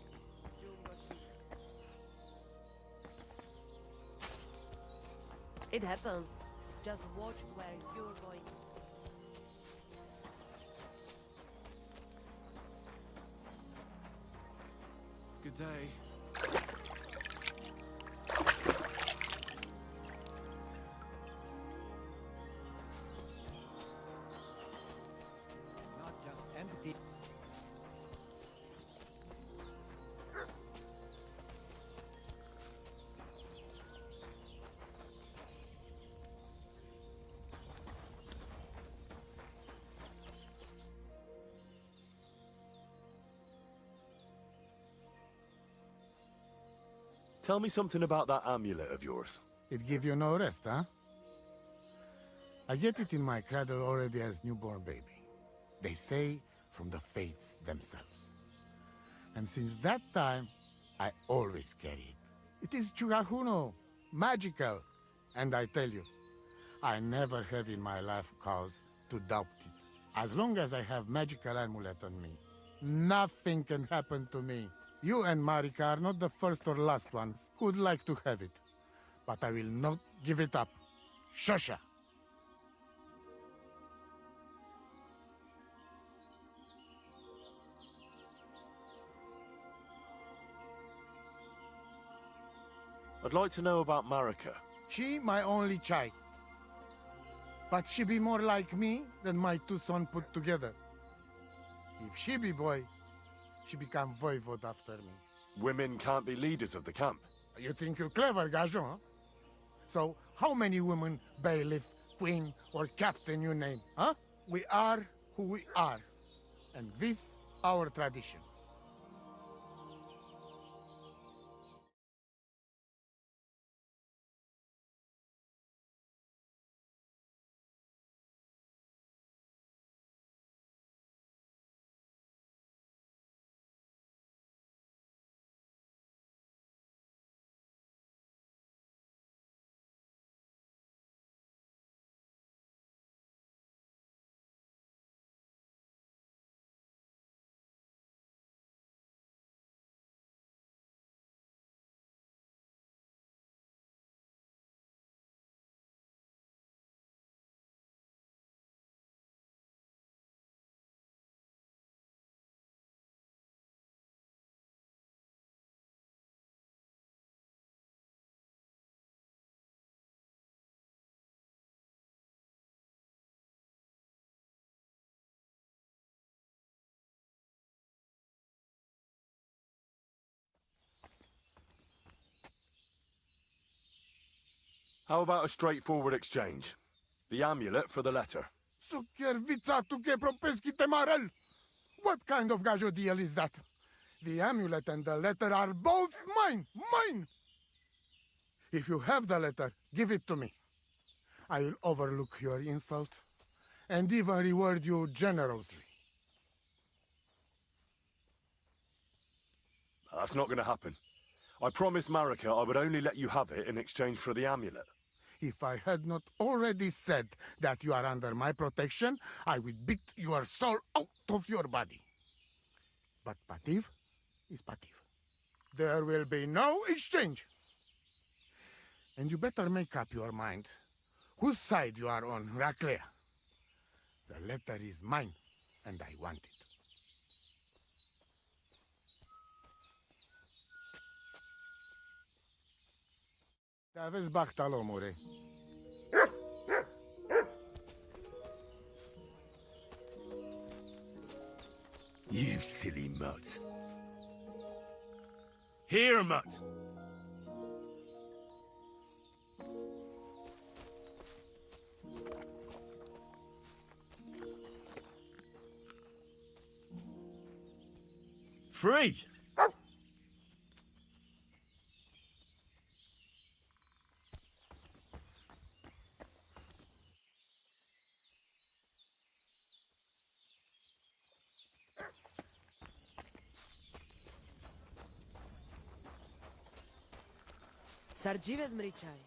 It happens. Just watch where you're going. Good day. Not just empty. Tell me something about that amulet of yours. It give you no rest, huh? I get it in my cradle already as newborn baby. They say from the fates themselves. And since that time, I always carry it. It is Chugahuno, magical. And I tell you, I never have in my life cause to doubt it. As long as I have magical amulet on me, nothing can happen to me. You and Marika are not the first or last ones who'd like to have it. But I will not give it up. Shosha! I'd like to know about Marika. She my only child. But she be more like me than my two sons put together. If she be boy, she become voivode after me. Women can't be leaders of the camp. You think you're clever, Gajon? Huh? So, how many women, bailiff, queen, or captain you name, huh? We are who we are. And this, our tradition. How about a straightforward exchange? The amulet for the letter. What kind of gajo deal is that? The amulet and the letter are both mine! Mine! If you have the letter, give it to me. I will overlook your insult and even reward you generously. That's not going to happen. I promised Marika I would only let you have it in exchange for the amulet. If I had not already said that you are under my protection, I would beat your soul out of your body. But Pativ is Pativ. There will be no exchange. And you better make up your mind whose side you are on, Raclea. The letter is mine, and I want it. Davis Bachtalo, More. You silly mutt. Here, mutt! Free! Sardzive zmričaj.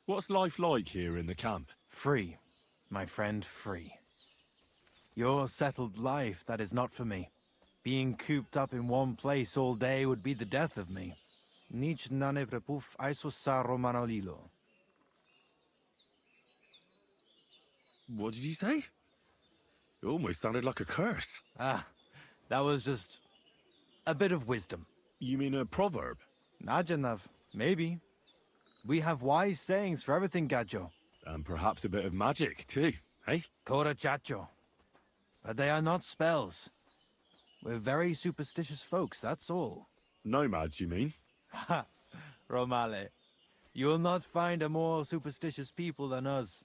What's life like here in the camp? Free, my friend, free. Your settled life, that is not for me. Being cooped up in one place all day would be the death of me. Nici nane prepuf aisosa romanolilo. What did you say? It almost sounded like a curse. Ah, that was just a bit of wisdom. You mean a proverb? Najanav, maybe. We have wise sayings for everything, Gajo. And perhaps a bit of magic, too, eh? Kora chacho. But they are not spells. We're very superstitious folks, that's all. Nomads, you mean? Ha! Romale. You'll not find a more superstitious people than us.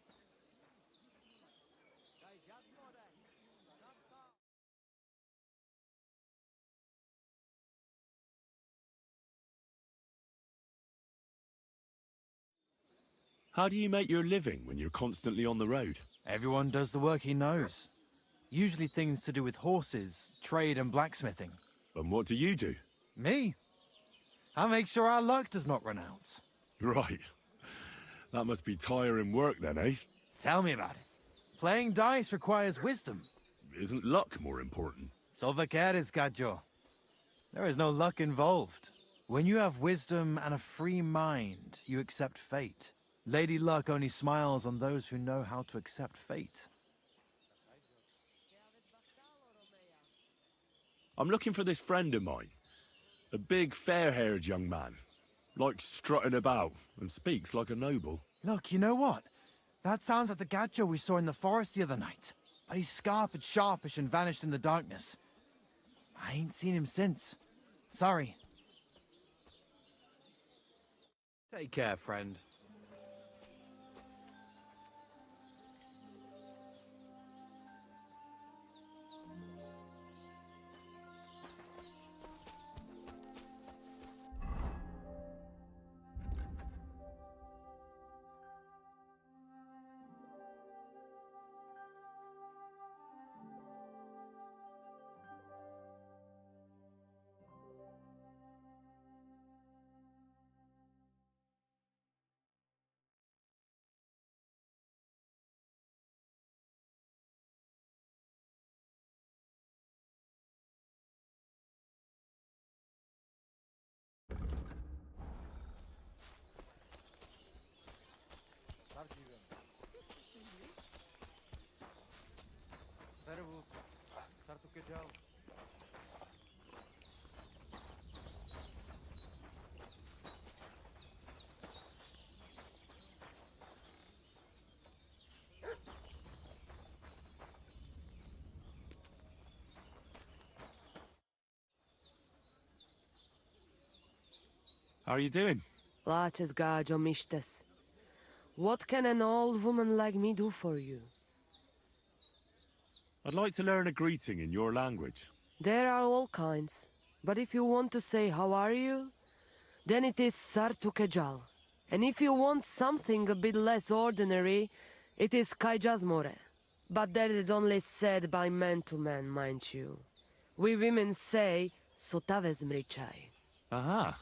How do you make your living when you're constantly on the road? Everyone does the work he knows. Usually things to do with horses, trade and blacksmithing. And what do you do? Me? I make sure our luck does not run out. Right. That must be tiring work then, eh? Tell me about it. Playing dice requires wisdom. Isn't luck more important? Solvakeres, Gajo. There is no luck involved. When you have wisdom and a free mind, you accept fate. Lady Luck only smiles on those who know how to accept fate. I'm looking for this friend of mine. A big, fair-haired young man. Likes strutting about and speaks like a noble. Look, you know what? That sounds like the Gajo we saw in the forest the other night. But he's scarped, sharpish, and vanished in the darkness. I ain't seen him since. Sorry. Take care, friend. How are you doing? Laches gajo mishtes. What can an old woman like me do for you? I'd like to learn a greeting in your language. There are all kinds. But if you want to say how are you, then it is Sartukejal. And if you want something a bit less ordinary, it is Kaijazmore. But that is only said by man to man, mind you. We women say Sotaves mrichai. Aha.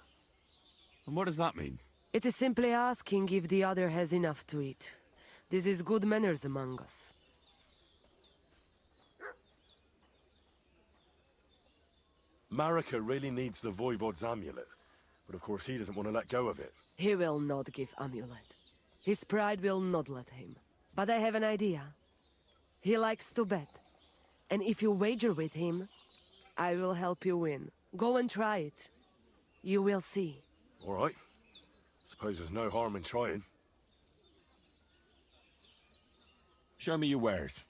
And what does that mean? It is simply asking if the other has enough to eat. This is good manners among us. Marika really needs the Voivod's amulet, but of course he doesn't want to let go of it. He will not give amulet. His pride will not let him. But I have an idea. He likes to bet. And if you wager with him, I will help you win. Go and try it. You will see. All right. Suppose there's no harm in trying. Show me your wares.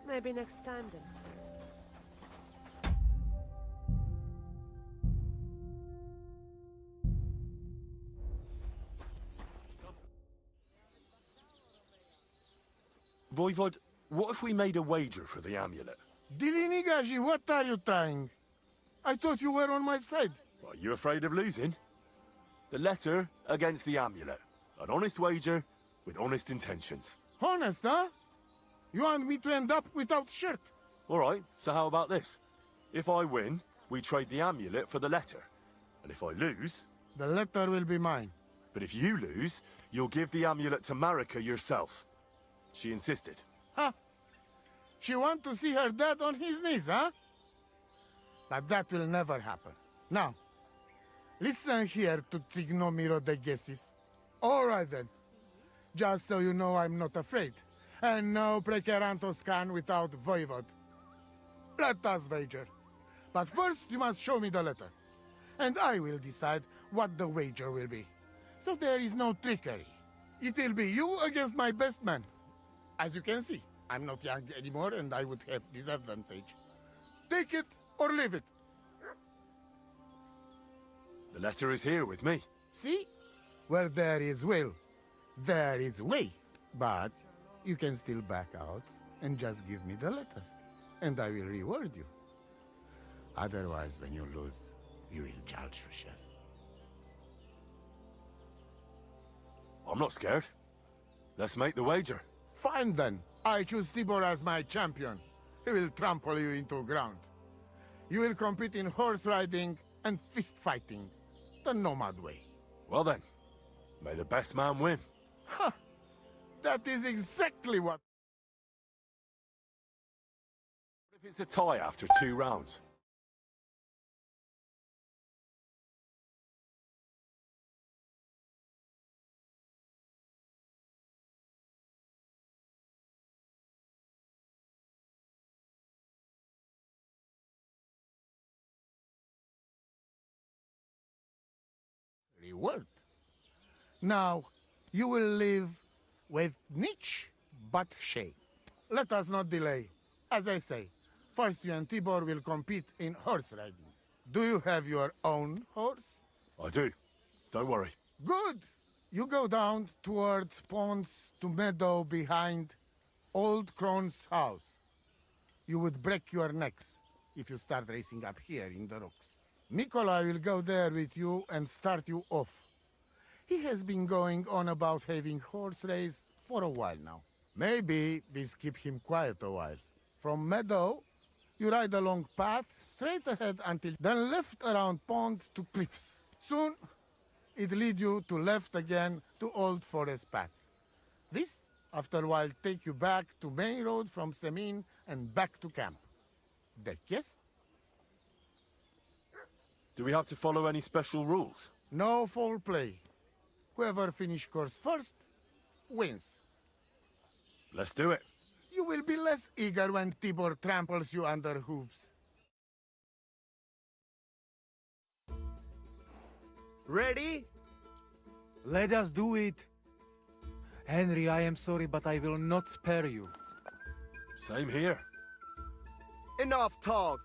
Maybe next time then. Voivod, what if we made a wager for the amulet? Dilinigaji, what are you trying? I thought you were on my side. Are you afraid of losing? The letter against the amulet. An honest wager with honest intentions. Honest, huh? You want me to end up without shirt? All right, so how about this? If I win, we trade the amulet for the letter. And if I lose... The letter will be mine. But if you lose, you'll give the amulet to Marika yourself. She insisted. Huh? She want to see her dad on his knees, huh? But that will never happen. Now, listen here to Tsignomiro de Gesis. All right then. Just so you know I'm not afraid. And no Prekerantos can without Voivod. Let us wager. But first you must show me the letter. And I will decide what the wager will be. So there is no trickery. It will be you against my best man. As you can see, I'm not young anymore and I would have disadvantage. Take it or leave it. The letter is here with me. See? Where there is will, there is way. But you can still back out and just give me the letter. And I will reward you. Otherwise, when you lose, you will judge Rushes. I'm not scared. Let's make the wager. Fine then. I choose Tibor as my champion. He will trample you into ground. You will compete in horse riding and fist fighting. The nomad way. Well then, may the best man win. Ha! That is exactly what... What if it's a tie after 2 rounds? Reward. Now, you will live with niche but shame. Let us not delay. As I say, first you and Tibor will compete in horse riding. Do you have your own horse? I do. Don't worry. Good. You go down toward ponds to meadow behind Old Crone's house. You would break your necks if you start racing up here in the rocks. Mikola will go there with you and start you off. He has been going on about having horse race for a while now. Maybe this keep him quiet a while. From meadow, you ride along path straight ahead until then left around pond to cliffs. Soon, it lead you to left again to old forest path. This, after a while, take you back to main road from Semin and back to camp. Deck, yes? Do we have to follow any special rules? No foul play. Whoever finish course first, wins. Let's do it. You will be less eager when Tibor tramples you under hooves. Ready? Let us do it. Henry, I am sorry, but I will not spare you. Same here. Enough talk.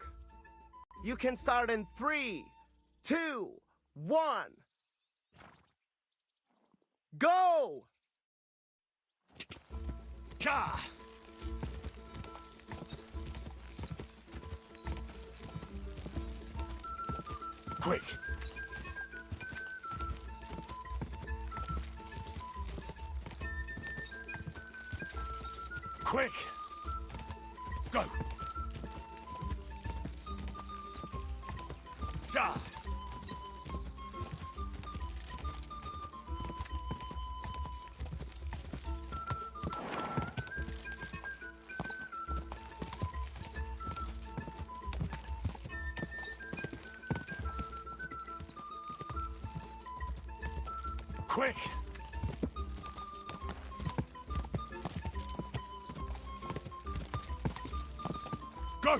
You can start in 3, 2, 1. Go! Ka! Quick! Quick! Go! Ja! Quick! Go!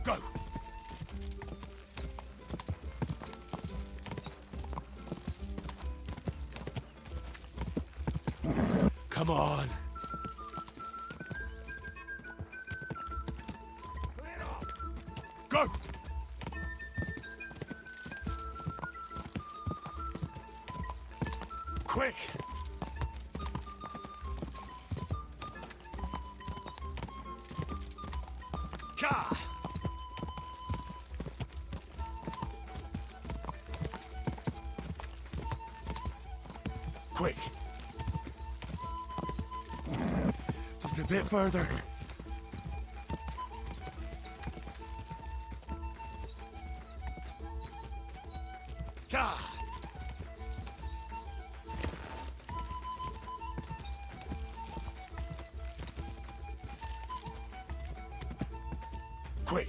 Go! Come on! Go! Quick! Ka! Quick! Just a bit further. Ka! Quick!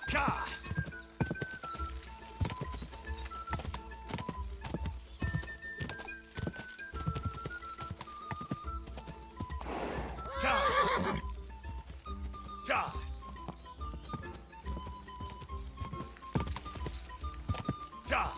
Ka! Ka! Ka! Ka!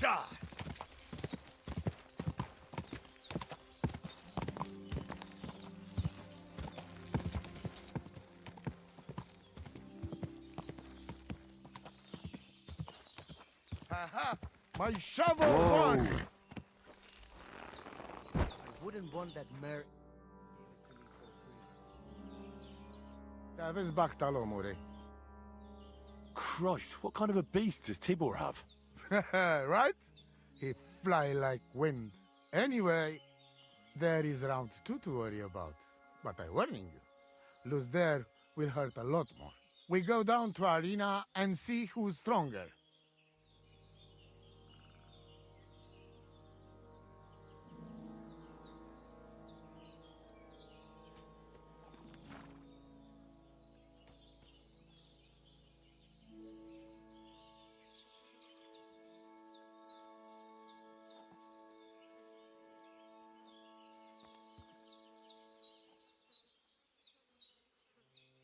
Ja! Haha! My shovel Whoa. won! I wouldn't want that mare. Davis Bachtalo, More. Christ, what kind of a beast does Tibor have? Right? He fly like wind. Anyway, there is round 2 to worry about. But I warning you, lose there will hurt a lot more. We go down to arena and see who's stronger.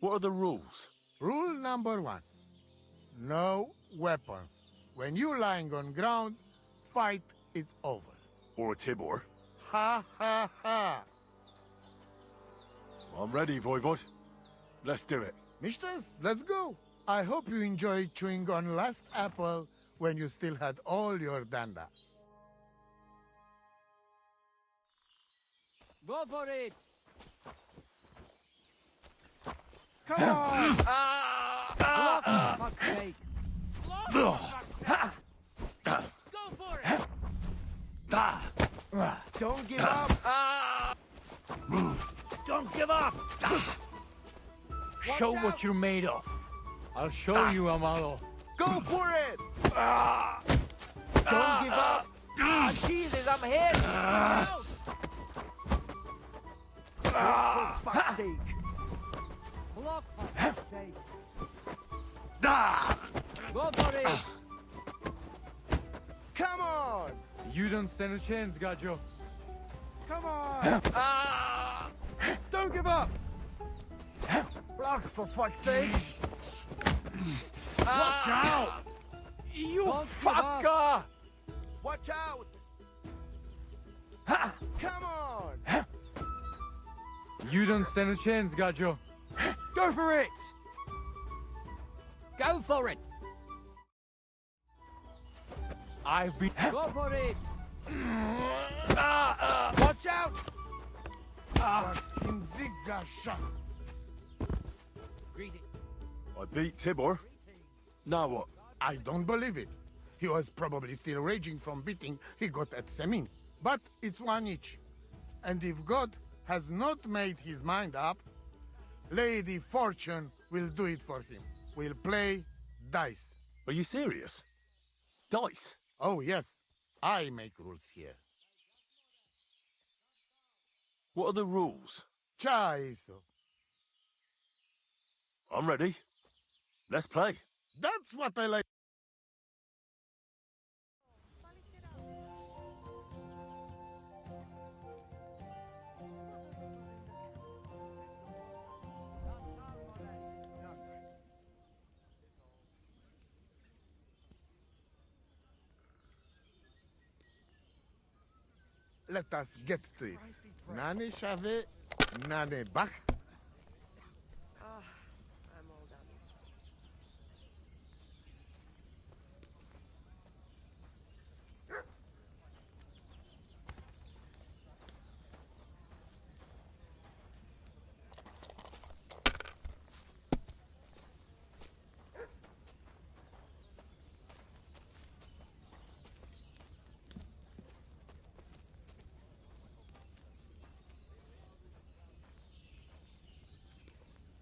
What are the rules? Rule number 1. No weapons. When you lying on ground, fight it's over. Or a Tibor? Ha ha ha! I'm ready, Voivod. Let's do it. Mistress, let's go. I hope you enjoyed chewing on last apple when you still had all your danda. Go for it! Come on! Block, for fuck's sake! Go for it! Don't give up! Don't give up! Show what you're made of. I'll show you, Amalo. Go for it! Don't give up! Jesus, I'm hit! For fuck's sake! Block for fuck's sake! Go for it! Come on! You don't stand a chance, Gajo. Come on! Don't give up! Block for fuck's sake! Watch out! You Don't give fucker! Watch out! Come on! You don't stand a chance, Gajo. Go for it! Go for it! I've been... Go for it! Watch out! Fucking zigzag shot. Greeting. I beat Tibor. Now what? I don't believe it. He was probably still raging from beating he got at Semin. But it's one each. And if God has not made his mind up, Lady Fortune will do it for him. We'll play dice. Are you serious? Dice? Oh, yes. I make rules here. What are the rules? Chaiso. I'm ready. Let's play. That's what I like. Let us get to it. Nane Chave, Nane Bach. I'm all done.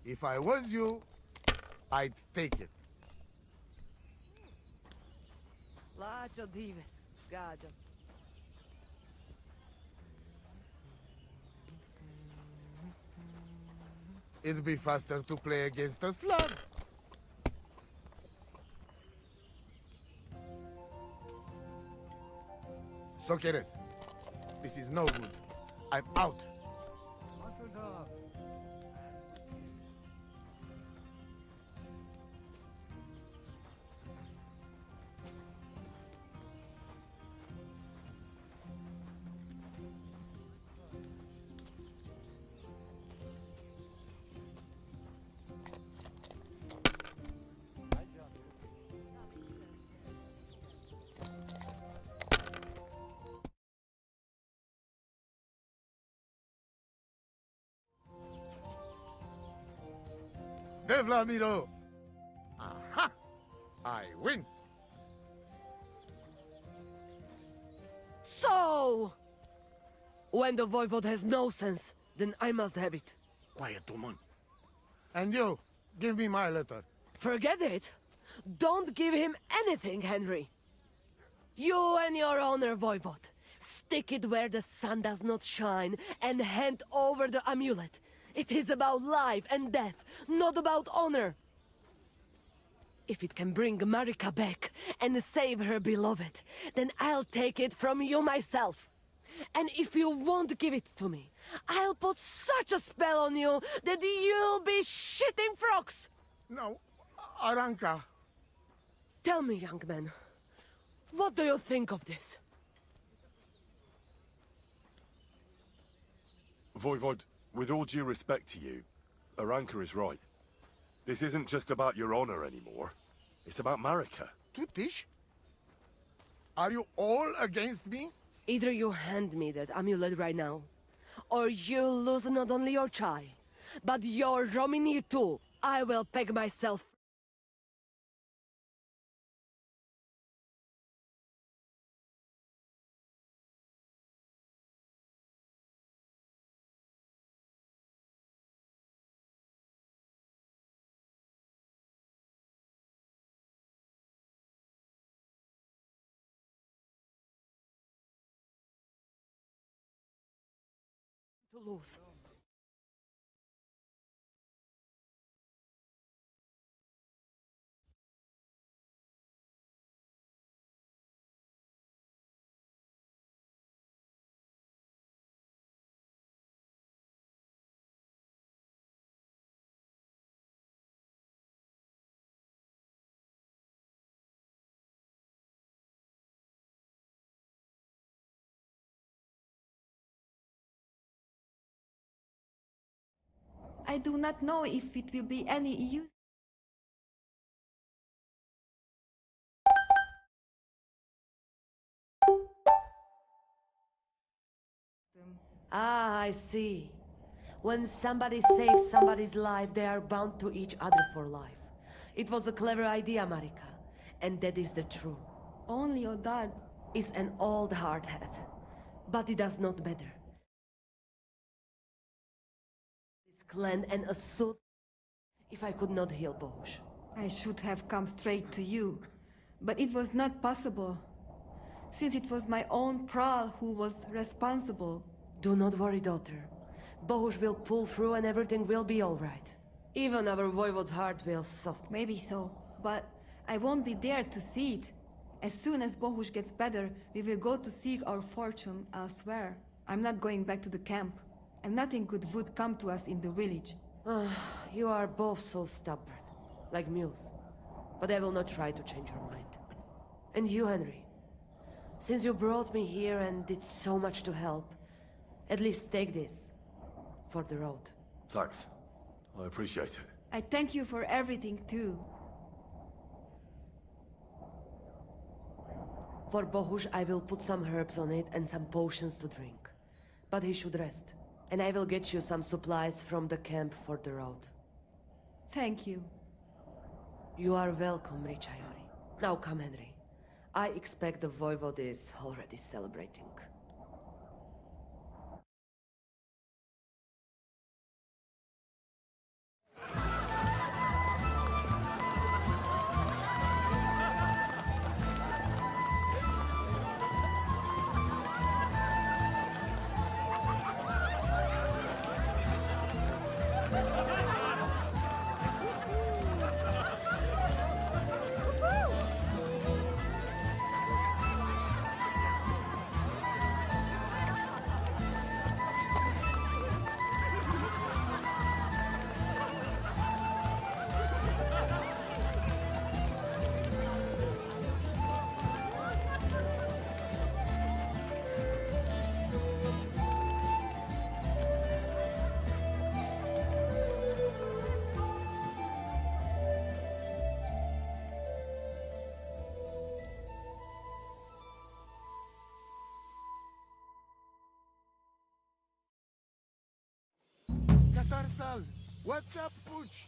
If I was you, I'd take it. Lacho dives, Gajo. It'd be faster to play against a slug. Sokeres, this is no good. I'm out. Devlamiro! Aha! I win! So! When the voivode has no sense, then I must have it. Quiet, woman. And you, give me my letter. Forget it! Don't give him anything, Henry! You and your honor, voivode. Stick it where the sun does not shine and hand over the amulet. It is about life and death, not about honor. If it can bring Marika back and save her beloved, then I'll take it from you myself. And if you won't give it to me, I'll put such a spell on you that you'll be shitting frogs! No, Aranka. Tell me, young man, what do you think of this? Voivod, with all due respect to you, Aranka is right. This isn't just about your honor anymore. It's about Marika. Tutish? Are you all against me? Either you hand me that amulet right now, or you lose not only your chai, but your Romini too. I will peg myself to lose. I do not know if it will be any use. Ah, I see. When somebody saves somebody's life, they are bound to each other for life. It was a clever idea, Marika. And that is the truth. Only your dad is an old hardhead. But it does not matter. This clan and a suit if I could not heal Bohush. I should have come straight to you, but it was not possible, since it was my own Pral who was responsible. Do not worry, daughter. Bohush will pull through and everything will be all right. Even our voivode's heart will soften. Maybe so, but I won't be there to see it. As soon as Bohush gets better, we will go to seek our fortune elsewhere. I'm not going back to the camp, and nothing good would come to us in the village. You are both so stubborn, like mules. But I will not try to change your mind. And you, Henry. Since you brought me here and did so much to help, at least take this. For the road. Thanks. I appreciate it. I thank you for everything, too. For Bohush, I will put some herbs on it and some potions to drink. But he should rest. And I will get you some supplies from the camp for the road. Thank you. You are welcome, Richayori. Now come, Henry. I expect the voivode is already celebrating. Katarsal, what's up, Pooch?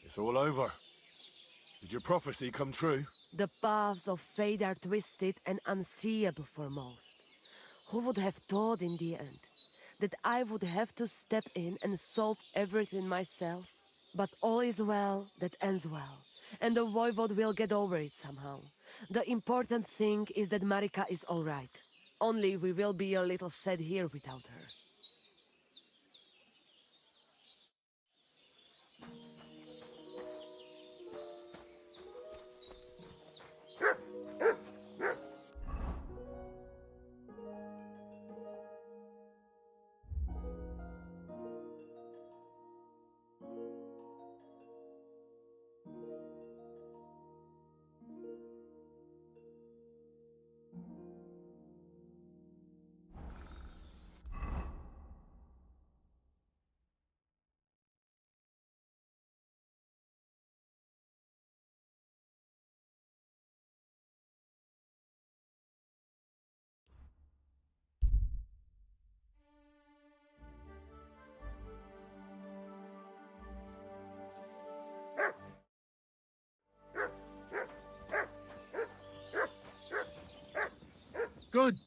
It's all over. Did your prophecy come true? The paths of fate are twisted and unseeable for most. Who would have thought in the end that I would have to step in and solve everything myself? But all is well that ends well, and the voivode will get over it somehow. The important thing is that Marika is all right. Only we will be a little sad here without her. Good.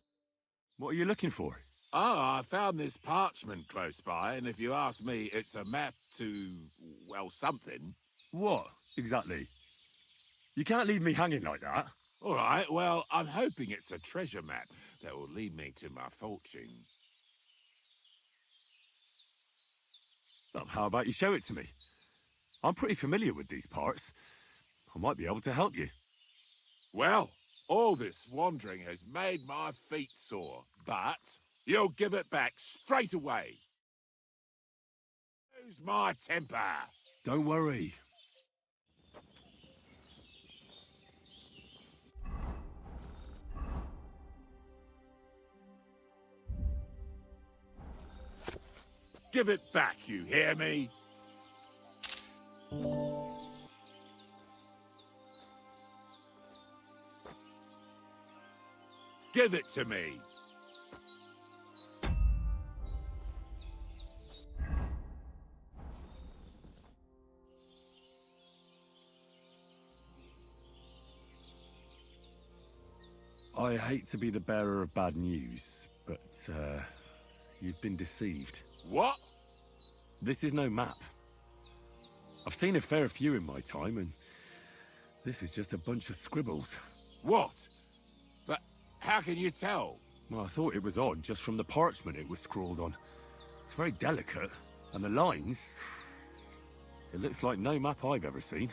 What are you looking for? Oh, I found this parchment close by, and if you ask me, it's a map to, well, something. What, exactly? You can't leave me hanging like that. All right, well, I'm hoping it's a treasure map that will lead me to my fortune. Well, how about you show it to me? I'm pretty familiar with these parts. I might be able to help you. Well, all this wandering has made my feet sore, but you'll give it back straight away. Lose my temper. Don't worry. Give it back, you hear me? Give it to me. I hate to be the bearer of bad news, but, you've been deceived. What? This is no map. I've seen a fair few in my time, and this is just a bunch of scribbles. What? But how can you tell? Well, I thought it was odd just from the parchment it was scrawled on. It's very delicate, and the lines... It looks like no map I've ever seen.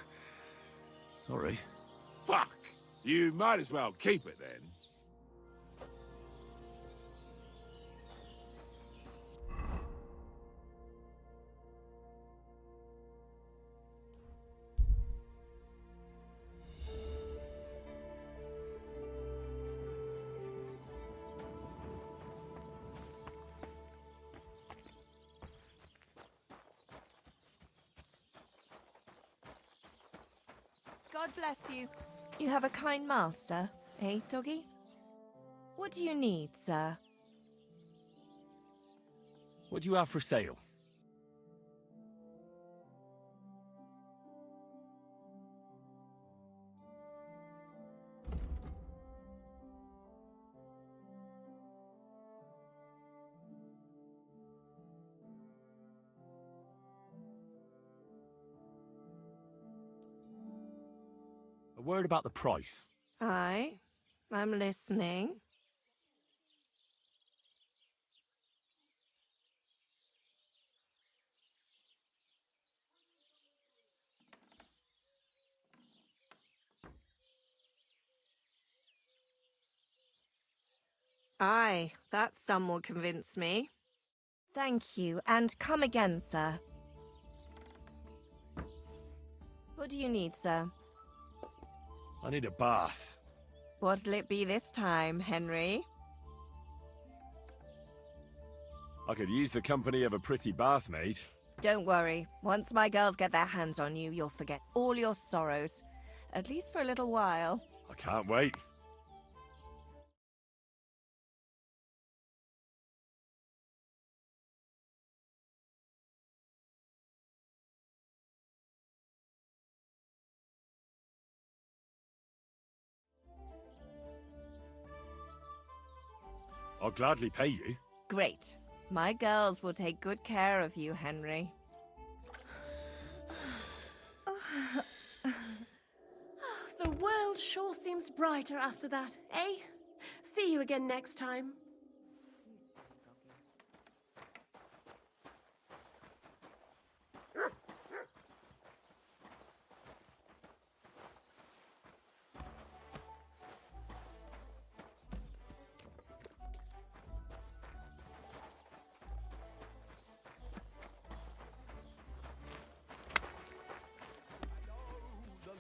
Sorry. Fuck! You might as well keep it then. God bless you. You have a kind master, eh, doggy? What do you need, sir? What do you have for sale? A word about the price. Aye, I'm listening. Aye, that sum will convince me. Thank you, and come again, sir. What do you need, sir? I need a bath. What'll it be this time, Henry? I could use the company of a pretty bath maid. Don't worry. Once my girls get their hands on you, you'll forget all your sorrows. At least for a little while. I can't wait. I'll gladly pay you. Great. My girls will take good care of you, Henry. The world sure seems brighter after that, eh? See you again next time.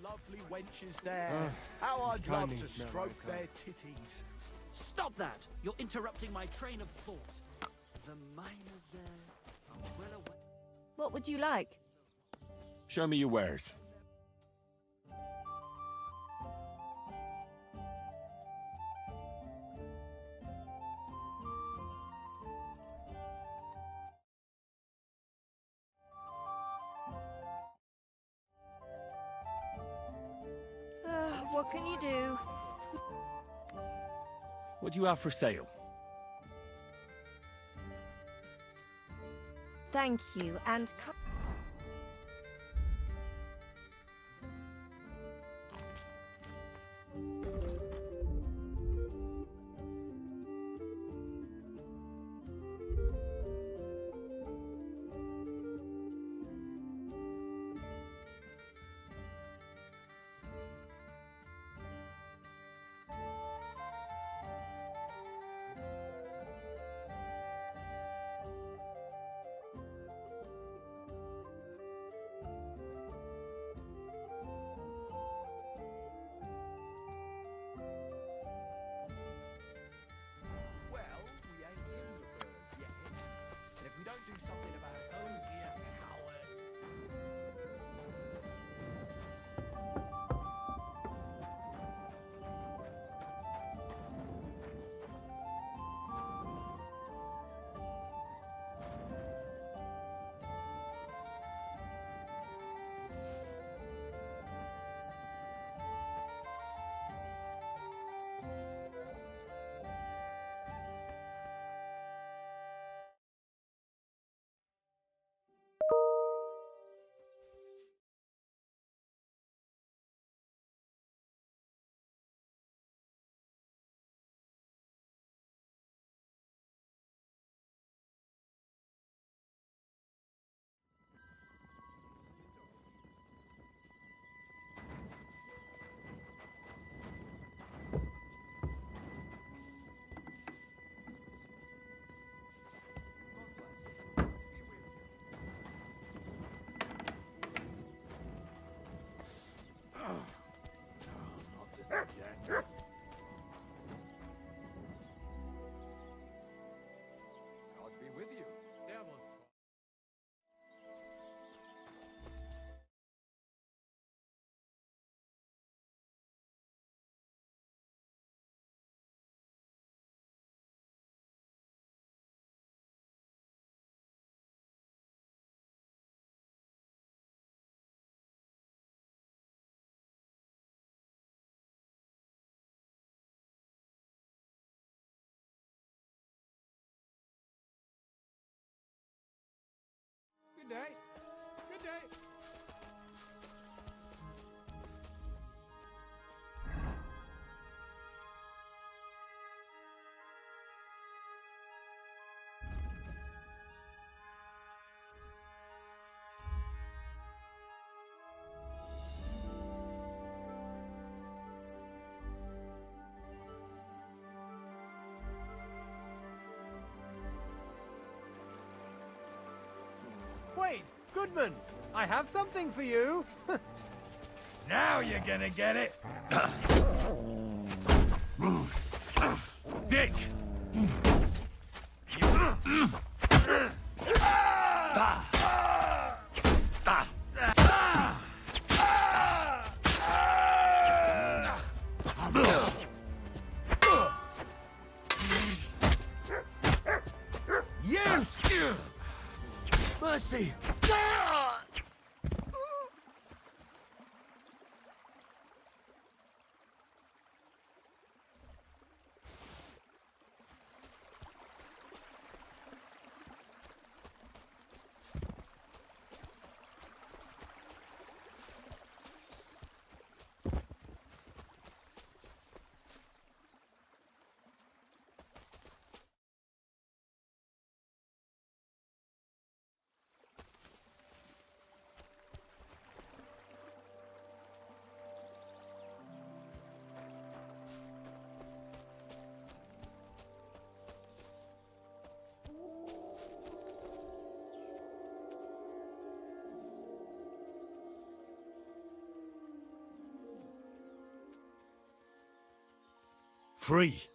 Lovely wenches there. How I'd love to stroke their titties. Stop that! You're interrupting my train of thought. The miners there are well aware. What would you like? Show me your wares. What can you do? What do you have for sale? Thank you, and Well, we ain't given the birds yet. And if we don't do something about it, don't be a coward. God be with you. Good day. Good day. Wait, Goodman! I have something for you! Now you're gonna get it. Dick! You! Mercy! Free.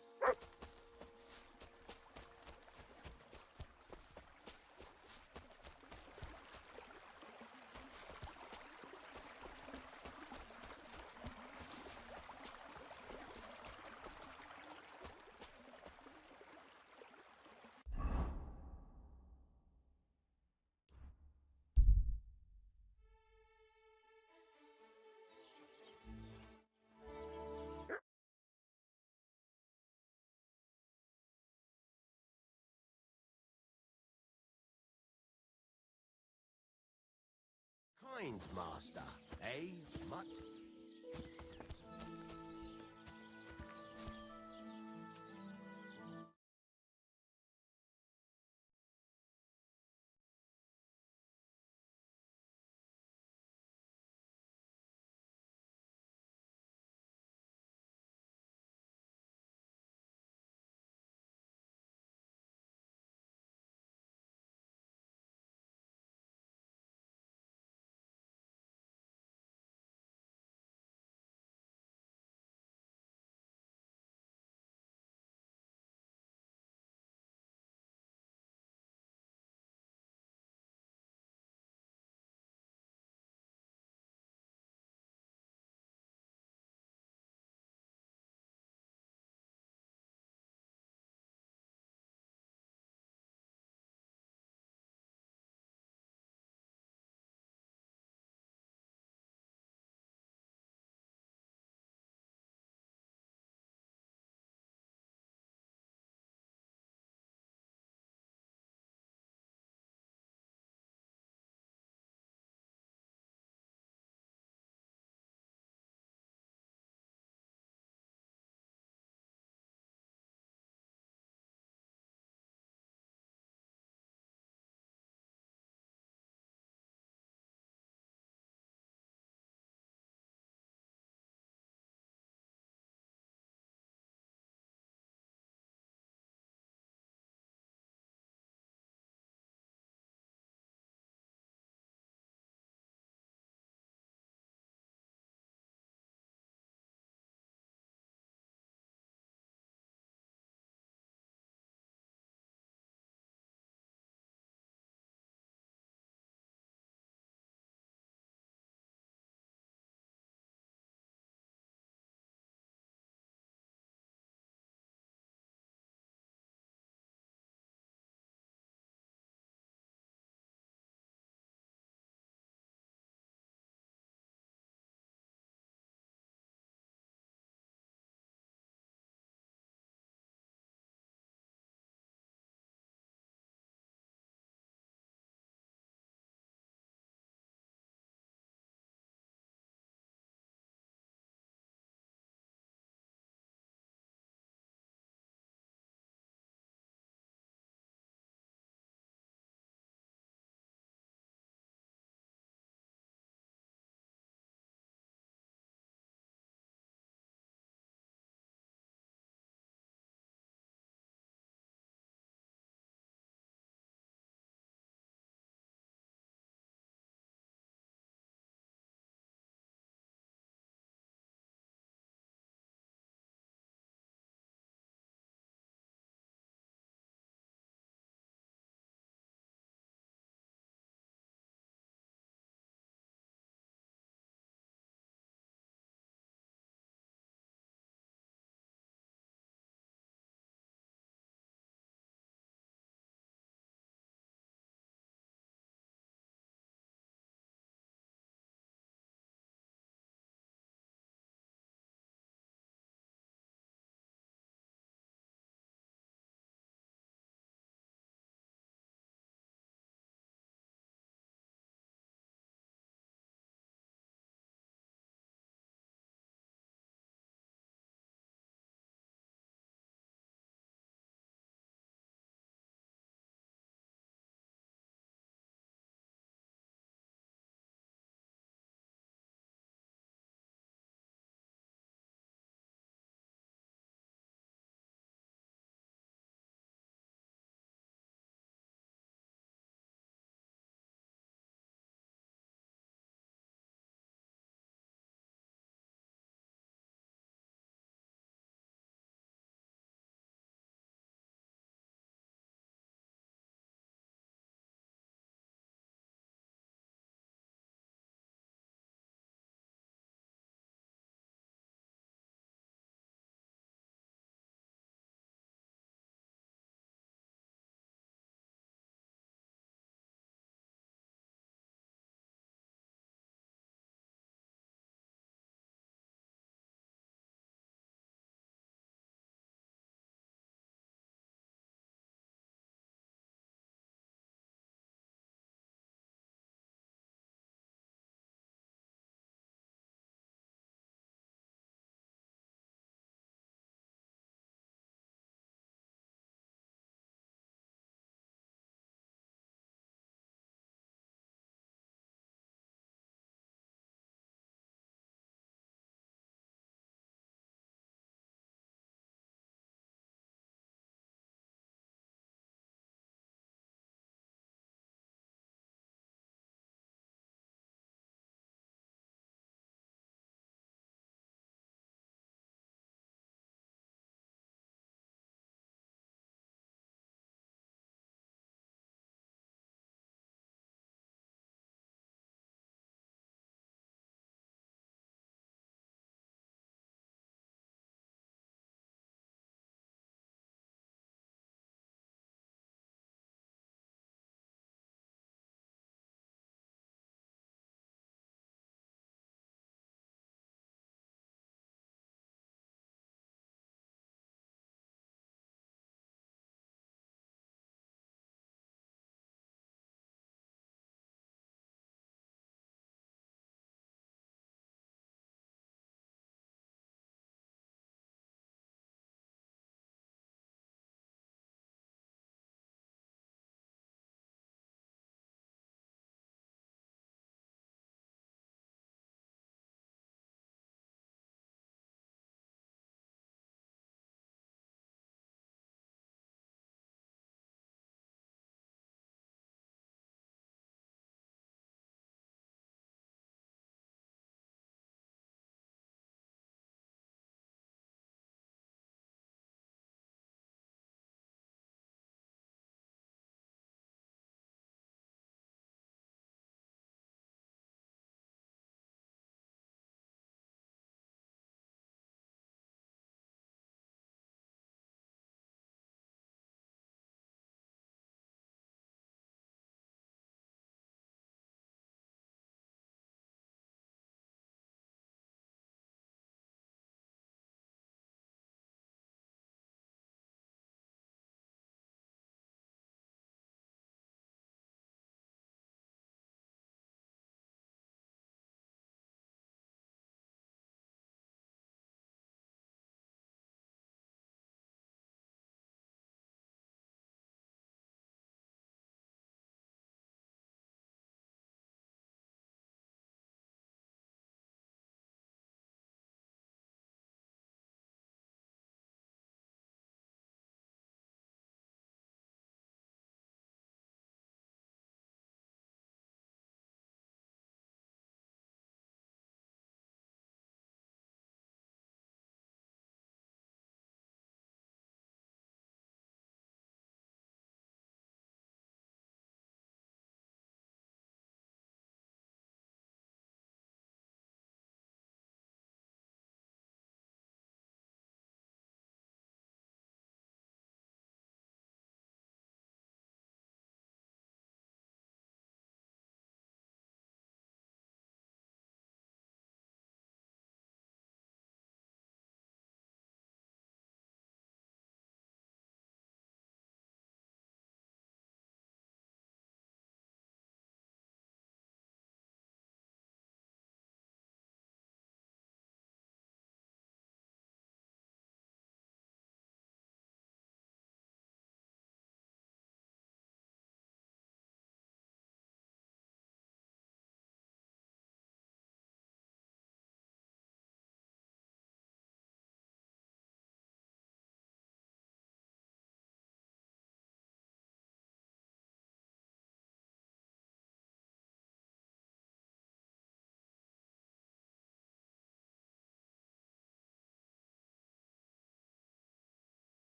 mind, master. Eh, Mutt?